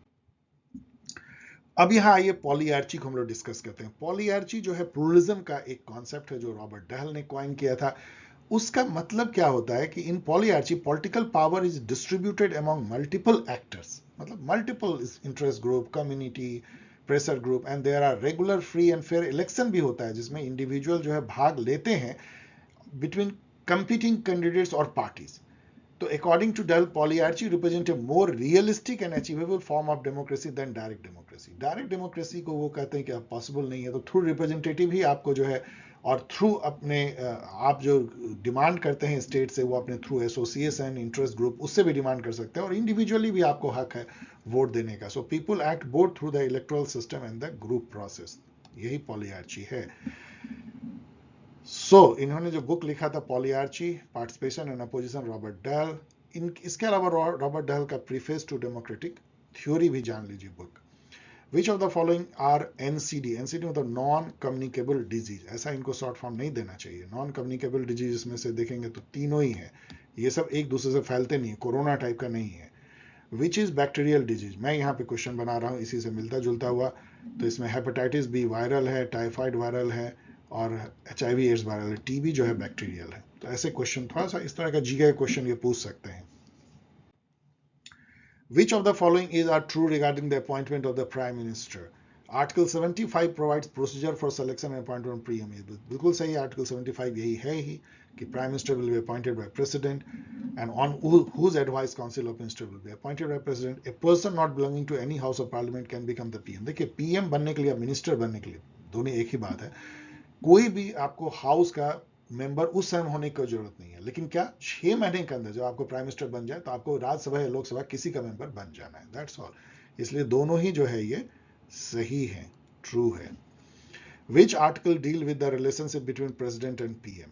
अब यहाँ आइए पॉलीआर्ची को हम लोग डिस्कस करते हैं। पॉलीआर्ची जो है प्लूरलिज्म का एक कॉन्सेप्ट है जो रॉबर्ट डहल ने कॉइन किया था। उसका मतलब क्या होता है कि in polyarchy political power is distributed among multiple actors, मतलब multiple interest group, community, pressure group, and there are regular free and fair election भी होता है जिसमें इंडिविजुअल जो है भाग लेते हैं बिटवीन कंपीटिंग कैंडिडेट्स और पार्टीज। तो according to Dahl, polyarchy represent a more realistic and achievable form of democracy than direct democracy. Direct democracy को वो कहते हैं कि अब पॉसिबल नहीं है, तो थ्रू रिप्रेजेंटेटिव ही आपको जो है, और थ्रू अपने आप जो डिमांड करते हैं स्टेट से, वो अपने थ्रू एसोसिएशन, इंटरेस्ट ग्रुप, उससे भी डिमांड कर सकते हैं, और इंडिविजुअली भी आपको हक है वोट देने का। So people act both through the electoral system and the group process. यही पॉलीआर्ची है। इन्होंने जो बुक लिखा था polyarchy, participation and opposition, Robert Dahl. इसके अलावा रॉबर्ट डहल का प्रीफेस टू डेमोक्रेटिक थ्योरी भी जान लीजिए book. Which of the following are NCD? NCD मतलब नॉन कम्युनिकेबल डिजीज। ऐसा इनको शॉर्ट फॉर्म नहीं देना चाहिए। नॉन कम्युनिकेबल डिजीज में से देखेंगे तो तीनों ही है। ये सब एक दूसरे से फैलते नहीं है, कोरोना टाइप का नहीं है। Which is bacterial disease? मैं यहाँ पे क्वेश्चन बना रहा हूँ इसी से मिलता जुलता हुआ। तो इसमें हेपेटाइटिस बी वायरल है, टाइफाइड वायरल है, और HIV एड्स वायरल है। टीबी जो है बैक्टीरियल है। तो ऐसे क्वेश्चन, थोड़ा सा इस तरह का जीके क्वेश्चन ये पूछ सकते हैं। Which of the following is are true regarding the appointment of the Prime Minister? Article 75 provides procedure for selection and appointment of PM. बिल्कुल सही, Article 75 यही है ही कि Prime Minister will be appointed by President and on whose advice Council of Ministers will be appointed by President. A person not belonging to any House of Parliament can become the PM. देखिए, PM बनने के लिए, मिनिस्टर बनने के लिए, दोनों एक ही बात है। कोई भी आपको हाउस का मेंबर उस समय होने की जरूरत नहीं है, लेकिन क्या 6 महीने के अंदर जब आपको प्राइम मिनिस्टर बन जाए तो आपको राज्यसभा या लोकसभा किसी का मेंबर बन जाना है। That's all. इसलिए दोनों ही जो है ये सही है, ट्रू है। Which article deal with the relationship between president and PM?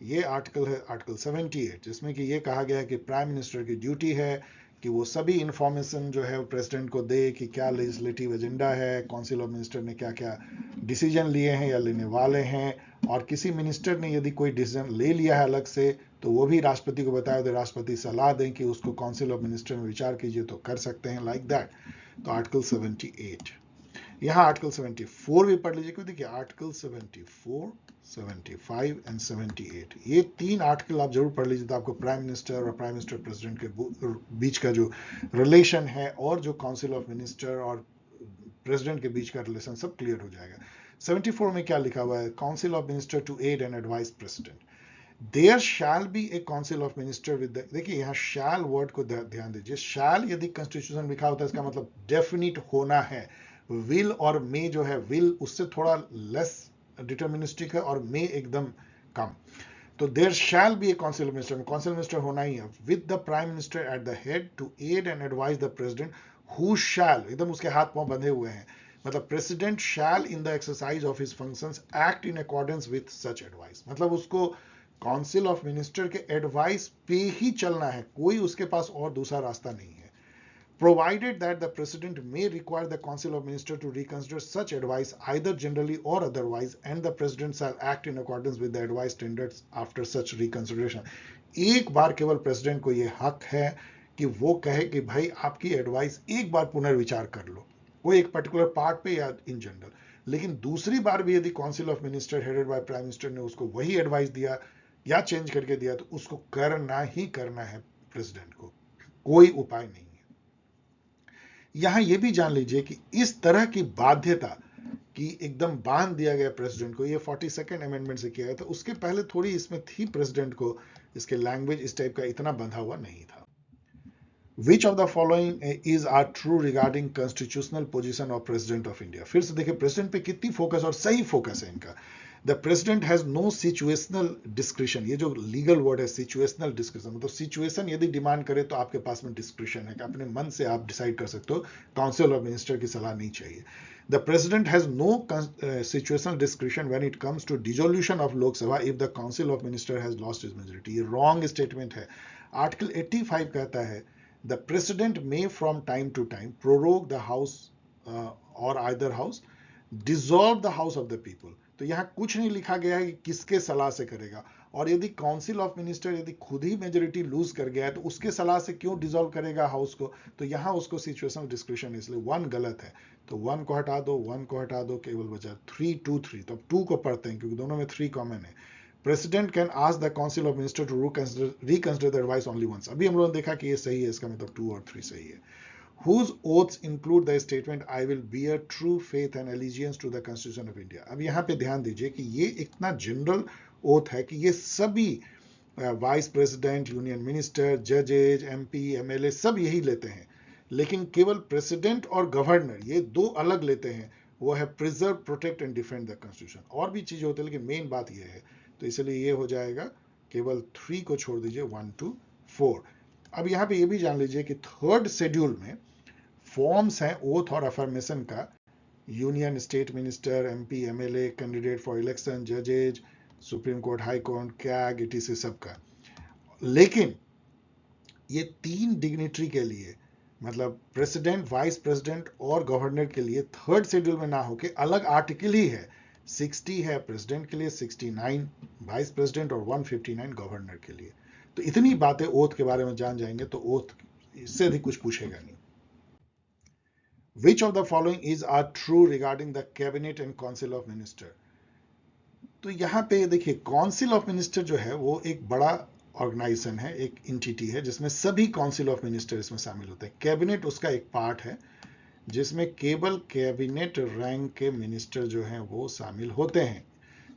ये आर्टिकल है आर्टिकल 78, जिसमें कि ये कहा गया है कि प्राइम मिनिस्टर की ड्यूटी है कि वो सभी इंफॉर्मेशन जो है प्रेसिडेंट को दे कि क्या लेजिस्लेटिव एजेंडा है, काउंसिल ऑफ मिनिस्टर ने क्या क्या डिसीजन लिए हैं या लेने वाले हैं, और किसी मिनिस्टर ने यदि कोई डिसीजन ले लिया है अलग से तो वो भी राष्ट्रपति को बताया तो राष्ट्रपति सलाह दें कि उसको काउंसिल ऑफ मिनिस्टर में विचार कीजिए तो कर सकते हैं, लाइक दैट। तो आर्टिकल 78। यहाँ आर्टिकल 74 भी पढ़ लीजिए, क्योंकि देखिए आर्टिकल 74, 75 एंड 78, ये 3 आर्टिकल आप जरूर पढ़ लीजिए, तो आपको प्राइम मिनिस्टर और प्राइम मिनिस्टर प्रेसिडेंट के बीच का जो रिलेशन है और जो काउंसिल ऑफ मिनिस्टर और प्रेसिडेंट के बीच का रिलेशन सब क्लियर हो जाएगा। 74 में क्या लिखा हुआ है? Council of minister to aid and advice president. There shall be a council of minister with, देखिए यहाँ शैल वर्ड को ध्यान दीजिए। शैल यदि कॉन्स्टिट्यूशन लिखा होता है इसका मतलब डेफिनिट होना है। विल और मे जो है, विल उससे थोड़ा लेस डिटर्मिनिस्टिक है और मे एकदम कम। तो there shall be a council minister, council minister होना ही है, with the prime minister at the head to aid and advise the president who shall, एकदम उसके हाथ पांव बंधे हुए हैं, मतलब president shall in the exercise of his functions act in accordance with such advice, मतलब उसको काउंसिल ऑफ मिनिस्टर के एडवाइस पे ही चलना है, कोई उसके पास और दूसरा रास्ता नहीं है। Provided that the president may require the council of ministers to reconsider such advice either generally or otherwise, and the president shall act in accordance with the advice tendered after such reconsideration। एक बार केवल प्रेसिडेंट को यह हक है कि वो कहे कि भाई आपकी एडवाइस एक बार पुनर्विचार कर लो, वो एक पर्टिकुलर पार्ट पे या इन जनरल, लेकिन दूसरी बार भी यदि council of minister headed by prime minister ने उसको वही एडवाइस दिया या चेंज करके दिया तो उसको करना ही करना है प्रेसिडेंट को, कोई उपाय नहीं है। यहां यह भी जान लीजिए कि इस तरह की बाध्यता कि एकदम बांध दिया गया प्रेसिडेंट को, ये 42nd अमेंडमेंट से किया गया था, उसके पहले थोड़ी इसमें थी प्रेसिडेंट को, इसके लैंग्वेज इस टाइप का इतना बंधा हुआ नहीं था। Which of the following is are true regarding constitutional position of president of India? फिर से देखिए प्रेसिडेंट पे कितनी फोकस, और सही फोकस है इनका। The president has no situational discretion, ये जो लीगल वर्ड है सिचुएशनल डिस्क्रिशन, मतलब सिचुएशन यदि डिमांड करे तो आपके पास में डिस्क्रिशन है कि अपने मन से आप डिसाइड कर सकते हो, काउंसिल ऑफ मिनिस्टर की सलाह नहीं चाहिए। The president has no situational discretion when it comes to dissolution of Lok Sabha if the council of minister has lost his majority। ये wrong statement है। आर्टिकल 85 कहता है the president may from time to time prorogue the house or either house, dissolve the house of the people। तो यहाँ कुछ नहीं लिखा गया है कि किसके सलाह से करेगा, और यदि काउंसिल ऑफ मिनिस्टर यदि खुद ही मेजोरिटी लूज कर गया है तो उसके सलाह से क्यों डिसॉल्व करेगा हाउस को, तो यहाँ उसको सिचुएशनल डिस्क्रिप्शन, इसलिए 1 गलत है, तो 1 को हटा दो, 1 को हटा दो, केवल बचा 3 2 3, तो अब 2 को पढ़ते हैं क्योंकि दोनों में 3 कॉमन है। President can ask the council of minister to reconsider the advice only once, अभी हम लोगों ने देखा कि ये सही है, इसका मतलब 2 और 3 सही है। Whose oaths include the statement I will bear true faith and allegiance to the Constitution of India। अब यहाँ पे ध्यान दीजिए कि ये इतना जनरल ओथ है कि ये सभी वाइस प्रेसिडेंट, यूनियन मिनिस्टर, जजेज, एमपी, एमएलए सब यही लेते हैं, लेकिन केवल प्रेसिडेंट और गवर्नर ये 2 अलग लेते हैं, वो है preserve, protect and defend the constitution. और भी चीजें होती है लेकिन मेन बात ये है, तो इसलिए ये हो जाएगा, केवल 3 को छोड़ दीजिए, 1 2 4। अब यहाँ पे ये भी जान लीजिए कि 3rd शेड्यूल में फॉर्म्स हैं ओथ और अफर्मेशन का, union state minister, MP, MLA, candidate for election, जजेज, supreme court, high court, CAG, etc सबका, लेकिन ये 3 डिग्निटरी के लिए, मतलब प्रेसिडेंट, वाइस प्रेसिडेंट और गवर्नर के लिए 3rd शेड्यूल में ना होके अलग आर्टिकल ही है, 60 है प्रेसिडेंट के लिए, 69 वाइस प्रेसिडेंट और 159 गवर्नर के लिए। तो इतनी बातें ओथ के बारे में जान जाएंगे तो ओथ इससे अधिक कुछ पूछेगा नहीं। Which of the following is are true regarding the cabinet and council of minister? तो यहाँ पे देखिए काउंसिल ऑफ मिनिस्टर जो है वो एक बड़ा ऑर्गेनाइजेशन है, एक इंटिटी है जिसमें सभी काउंसिल ऑफ मिनिस्टर इसमें शामिल होते हैं। कैबिनेट उसका एक पार्ट है जिसमें केवल कैबिनेट रैंक के मिनिस्टर जो हैं वो शामिल होते हैं।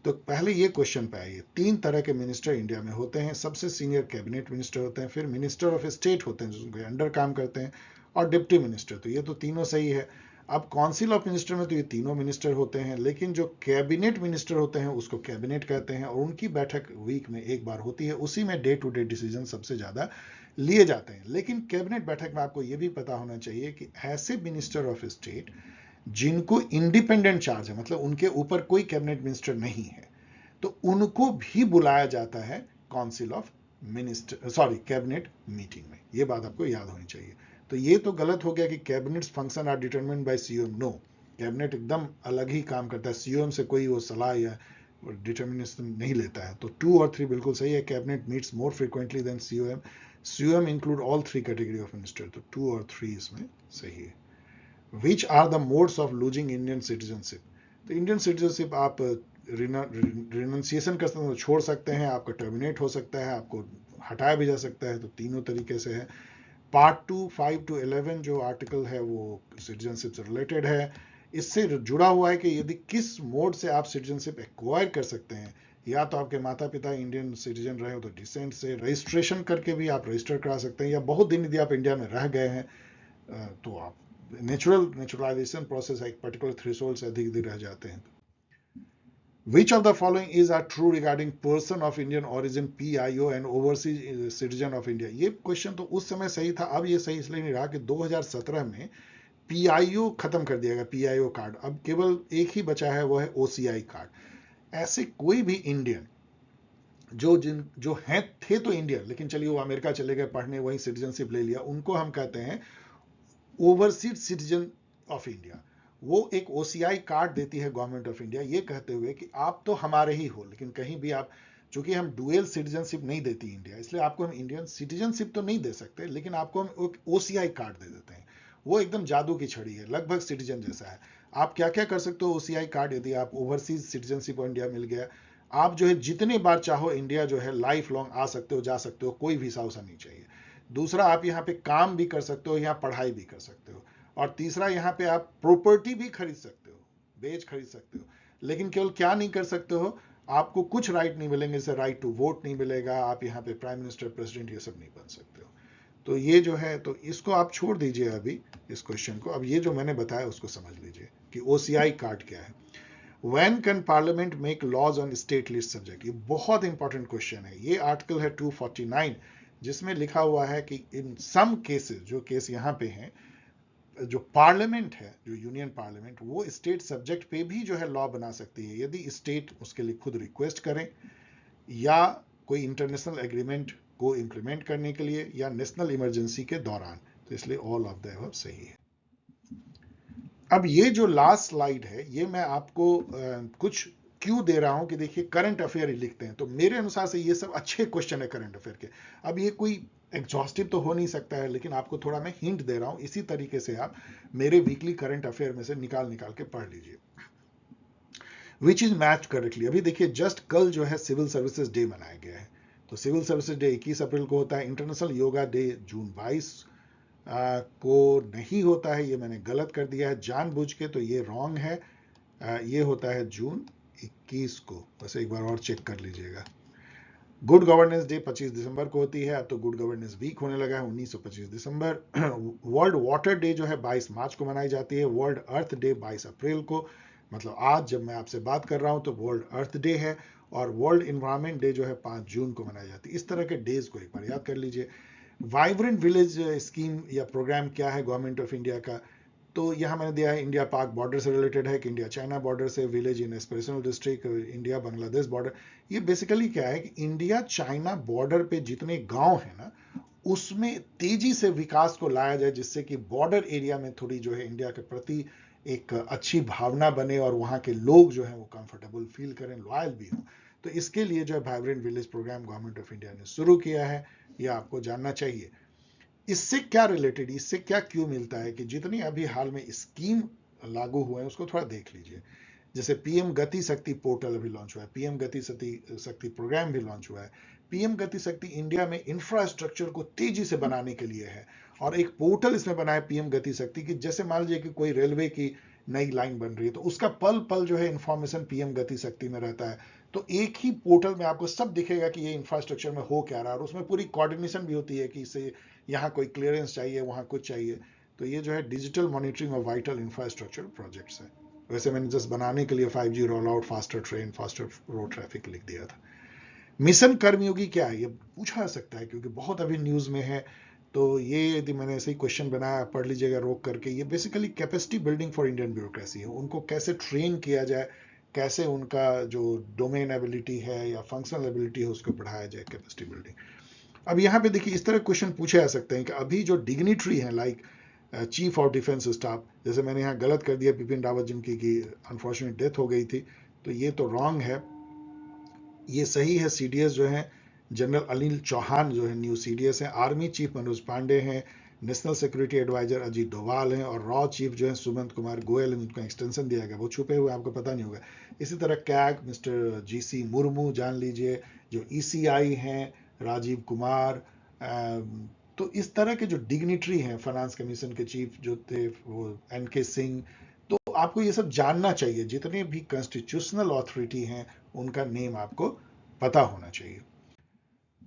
तो पहले ये क्वेश्चन पे आइए, 3 तरह के मिनिस्टर इंडिया में होते हैं। सबसे सीनियर कैबिनेट मिनिस्टर होते हैं, फिर मिनिस्टर ऑफ स्टेट होते हैं जो उनके अंडर काम करते हैं, और डिप्टी मिनिस्टर। तो ये तो तीनों सही है। अब काउंसिल ऑफ मिनिस्टर में तो ये तीनों मिनिस्टर होते हैं, लेकिन जो कैबिनेट मिनिस्टर होते हैं उसको कैबिनेट कहते हैं, और उनकी बैठक वीक में एक बार होती है, उसी में डे टू डे डिसीजन सबसे ज्यादा लिए जाते हैं। लेकिन कैबिनेट बैठक में आपको यह भी पता होना चाहिए कि ऐसे मिनिस्टर ऑफ स्टेट जिनको इंडिपेंडेंट चार्ज है, मतलब उनके ऊपर कोई कैबिनेट मिनिस्टर नहीं है, तो उनको भी बुलाया जाता है council of minister, cabinet meeting में। यह बात आपको याद होनी चाहिए। तो ये तो गलत हो गया कि cabinet function are determined by COM. No, cabinet एकदम अलग ही काम करता है, सीओएम से कोई वो सलाह या डिटर्मिनेशन नहीं लेता है। तो 2 और 3 बिल्कुल सही है। Cabinet meets more frequently than COM, COM include all 3 category of minister. तो 2 और 3 इसमें सही है। Which are the modes of losing Indian citizenship? तो इंडियन सिटीजनशिप आप रिनंसिएशन कर सकते हैं, छोड़ सकते हैं, आपका टर्मिनेट हो सकता है, आपको हटाया भी जा सकता है। तो तीनों तरीके से है। पार्ट 2 5 to 11 जो आर्टिकल है वो सिटीजनशिप से रिलेटेड है। इससे जुड़ा हुआ है कि यदि किस मोड से आप सिटीजनशिप एक्वायर कर सकते हैं, या तो आपके माता पिता इंडियन सिटीजन रहे हो तो डिसेंट से रजिस्ट्रेशन करके भी आप रजिस्टर करा सकते हैं, या बहुत दिन यदि आप इंडिया में रह गए हैं तो आप नेचुरलाइजेशन प्रोसेस एक पर्टिकुलर थ्रेशोल्ड से अधिक दिन रह जाते हैं। Which of the following is are true regarding person of Indian origin PIO and overseas citizen of India? ये क्वेश्चन तो उस समय सही था, अब ये सही इसलिए नहीं रहा कि 2017 में PIO खत्म कर दिया गया, PIO कार्ड, अब केवल एक ही बचा है, वो है OCI कार्ड। ऐसे कोई भी इंडियन जो हैं थे तो इंडियन, लेकिन चलिए वो अमेरिका चले गए पढ़ने, वहीं सिटीजनशिप ले लिया, उनको हम कहते हैं ओवरसीज सिटीजन ऑफ इंडिया। वो एक OCI कार्ड देती है गवर्नमेंट ऑफ इंडिया, ये कहते हुए कि आप तो हमारे ही हो, लेकिन कहीं भी आप, चूंकि हम डुअल सिटीजनशिप नहीं देती इंडिया, इसलिए आपको हम इंडियन सिटीजनशिप तो नहीं दे सकते, लेकिन आपको हम एक OCI कार्ड दे देते हैं। वो एकदम जादू की छड़ी है, लगभग सिटीजन जैसा है। आप क्या क्या कर सकते हो OCI कार्ड, यदि आप ओवरसीज सिटीजनशिप इंडिया मिल गया, आप जो है जितने बार चाहो इंडिया जो है लाइफ लॉन्ग आ सकते हो, जा सकते हो, कोई वीसा उसा नहीं चाहिए। दूसरा, आप यहाँ पे काम भी कर सकते हो, यहाँ पढ़ाई भी कर सकते हो। और तीसरा, यहाँ पे आप प्रॉपर्टी भी खरीद सकते हो, बेच खरीद सकते हो, लेकिन केवल क्या नहीं कर सकते हो, आपको कुछ राइट नहीं मिलेंगे, जैसे राइट टू वोट नहीं मिलेगा, आप यहाँ पे प्राइम मिनिस्टर, प्रेसिडेंट, ये सब नहीं बन सकते हो। तो ये जो है, तो इसको आप छोड़ दीजिए अभी, इस क्वेश्चन को। अब ये जो मैंने बताया उसको समझ लीजिए कि OCI कार्ड क्या है। When can parliament make laws on state list subject? ये बहुत इंपॉर्टेंट क्वेश्चन है। ये आर्टिकल है 249, जिसमें लिखा हुआ है कि इन सम केसेस, जो केस यहाँ पे हैं, जो पार्लियामेंट है, जो यूनियन पार्लियामेंट, वो स्टेट सब्जेक्ट पे भी जो है लॉ बना सकती है, यदि स्टेट उसके लिए खुद रिक्वेस्ट करें, या कोई इंटरनेशनल एग्रीमेंट को इंप्लीमेंट करने के लिए, या नेशनल इमरजेंसी के दौरान। तो इसलिए ऑल ऑफ द अबव सही है। अब ये जो लास्ट स्लाइड है, ये मैं आपको कुछ क्यों दे रहा हूं कि देखिए करंट अफेयर ही लिखते हैं, तो मेरे अनुसार से ये सब अच्छे क्वेश्चन है करंट अफेयर के। अब ये कोई एग्जॉस्टिव तो हो नहीं सकता है, लेकिन आपको थोड़ा मैं हिंट दे रहा हूं, इसी तरीके से आप मेरे वीकली करंट अफेयर में से निकाल निकाल के पढ़ लीजिए। Which is match correctly. अभी देखिए जस्ट कल जो है सिविल सर्विसेज डे मनाया गया है, तो सिविल सर्विसेज डे 21 अप्रैल को होता है। इंटरनेशनल योगा डे जून 22 को नहीं होता है, ये मैंने गलत कर दिया है जानबूझ के, तो ये रॉन्ग है। ये होता है जून 21 को, बस एक बार और चेक कर लीजिएगा। गुड गवर्नेंस डे 25 दिसंबर को होती है, अब तो गुड गवर्नेंस वीक होने लगा है, 1925 दिसंबर। वर्ल्ड वाटर डे जो है 22 मार्च को मनाई जाती है। वर्ल्ड अर्थ डे 22 अप्रैल को, मतलब आज जब मैं आपसे बात कर रहा हूं तो वर्ल्ड अर्थ डे है। और वर्ल्ड इन्वायरमेंट डे जो है 5 जून को मनाई जाती है। इस तरह के डेज को एक बार याद कर लीजिए। वाइब्रेंट विलेज स्कीम या प्रोग्राम क्या है गवर्नमेंट ऑफ इंडिया का, तो यहाँ मैंने दिया है इंडिया पाक बॉर्डर से रिलेटेड है, कि इंडिया चाइना बॉर्डर से, village in aspirational district, India Bangladesh border. ये बेसिकली क्या है कि इंडिया चाइना बॉर्डर पे जितने गांव है ना, उसमें तेजी से विकास को लाया जाए, जिससे कि बॉर्डर एरिया में थोड़ी जो है इंडिया के प्रति एक अच्छी भावना बने, और वहाँ के लोग जो है वो कंफर्टेबल फील करें, लॉयल भी हों। तो इसके लिए जो है vibrant village programme government of India ने शुरू किया है, यह आपको जानना चाहिए। इससे क्या रिलेटेड, इससे क्या क्यों मिलता है, कि जितनी अभी हाल में स्कीम लागू हुए हैं उसको थोड़ा देख लीजिए। जैसे पीएम गति शक्ति पोर्टल अभी लॉन्च हुआ है, पीएम गति शक्ति प्रोग्राम भी लॉन्च हुआ है। पीएम गति शक्ति इंडिया में इंफ्रास्ट्रक्चर को तेजी से बनाने के लिए है, और एक पोर्टल इसमें बना है पीएम गति शक्ति की। जैसे मान लीजिए कि कोई रेलवे की नई लाइन बन रही है, तो उसका पल पल जो है इंफॉर्मेशन पीएम गति शक्ति में रहता है। तो एक ही पोर्टल में आपको सब दिखेगा कि ये इंफ्रास्ट्रक्चर में हो क्या रहा है, और उसमें पूरी कोऑर्डिनेशन भी होती है कि इसे यहाँ कोई क्लियरेंस चाहिए, वहाँ कुछ चाहिए। तो ये जो है digital monitoring of vital infrastructure projects है। वैसे मैंने जस्ट बनाने के लिए 5G roll out, faster train, faster road traffic लिख दिया था। मिशन कर्मयोगी क्या है, ये पूछा जा सकता है, क्योंकि बहुत अभी न्यूज में है। तो ये यदि मैंने ऐसे ही क्वेश्चन बनाया, पढ़ लीजिएगा रोक करके। ये basically capacity building for Indian bureaucracy है, उनको कैसे ट्रेन किया जाए, कैसे उनका जो डोमेन एबिलिटी है या फंक्शनल एबिलिटी है उसको बढ़ाया जाए, कैपेसिटी बिल्डिंग। अब यहाँ पे देखिए इस तरह क्वेश्चन पूछे जा सकते हैं कि अभी जो डिग्निटरी है, like chief of defence staff, जैसे मैंने यहाँ गलत कर दिया बिपिन रावत जिनकी की अनफॉर्चुनेट डेथ हो गई थी, तो ये तो रॉन्ग है। ये सही है, सीडीएस जो है जनरल अनिल चौहान जो है न्यू सीडीएस है। आर्मी चीफ मनोज पांडे हैं। National security adviser Ajit Doval हैं। और रॉ चीफ जो है सुमंत कुमार गोयल, उनका एक्सटेंशन दिया गया, वो छुपे हुए आपको पता नहीं होगा। इसी तरह कैग मिस्टर जीसी मुर्मू जान लीजिए, जो ईसीआई हैं राजीव कुमार। तो इस तरह के जो डिग्निटरी हैं, फाइनेंस कमीशन के चीफ जो थे वो एनके सिंह। तो आपको ये सब जानना चाहिए, जितने भी कॉन्स्टिट्यूशनल अथॉरिटी हैं उनका नेम आपको पता होना चाहिए।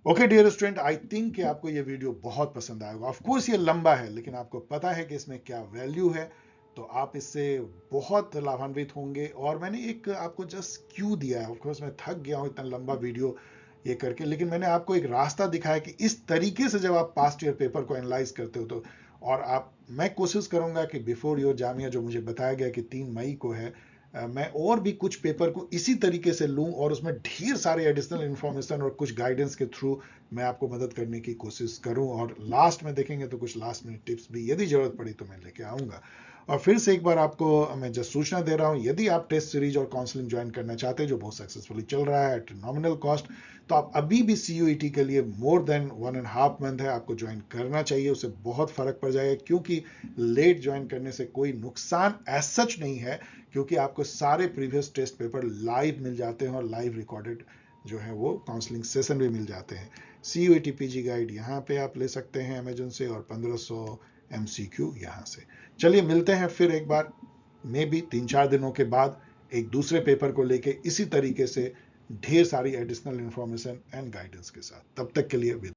Okay dear student, I think कि आपको ये वीडियो बहुत पसंद आएगा। ऑफ कोर्स ये लंबा है, लेकिन आपको पता है कि इसमें क्या वैल्यू है। तो आप इससे बहुत लाभान्वित होंगे। और मैंने एक आपको जस्ट क्यू दिया है, ऑफकोर्स मैं थक गया हूँ इतना लंबा वीडियो ये करके, लेकिन मैंने आपको एक रास्ता दिखाया कि इस तरीके से जब आप पास्ट ईयर पेपर को एनालाइज करते हो तो, और आप, मैं कोशिश करूंगा कि बिफोर योर जामिया जो मुझे बताया गया कि 3 मई को है, मैं और भी कुछ पेपर को इसी तरीके से लूं और उसमें ढेर सारे एडिशनल इंफॉर्मेशन और कुछ गाइडेंस के थ्रू मैं आपको मदद करने की कोशिश करूं। और लास्ट में देखेंगे तो कुछ लास्ट मिनट टिप्स भी यदि जरूरत पड़ी तो मैं लेके आऊंगा। और फिर से एक बार आपको मैं जस्ट सूचना दे रहा हूं, यदि आप टेस्ट सीरीज और काउंसलिंग ज्वाइन करना चाहते हैं जो बहुत सक्सेसफुली चल रहा है एट नॉमिनल कॉस्ट, तो आप अभी भी CUET के लिए मोर देन 1.5 मंथ है, आपको ज्वाइन करना चाहिए। उससे बहुत फर्क पड़ जाएगा, क्योंकि लेट ज्वाइन करने से कोई नुकसान एज सच नहीं है, क्योंकि आपको सारे प्रीवियस टेस्ट पेपर लाइव मिल जाते हैं और लाइव रिकॉर्डेड जो है वो काउंसलिंग सेशन भी मिल जाते हैं। CUET PG गाइड यहाँ पे आप ले सकते हैं अमेजन से, और 1500 MCQ यहाँ से। चलिए मिलते हैं फिर एक बार, मे भी 3-4 दिनों के बाद, एक दूसरे पेपर को लेके इसी तरीके से ढेर सारी एडिशनल इंफॉर्मेशन एंड गाइडेंस के साथ। तब तक के लिए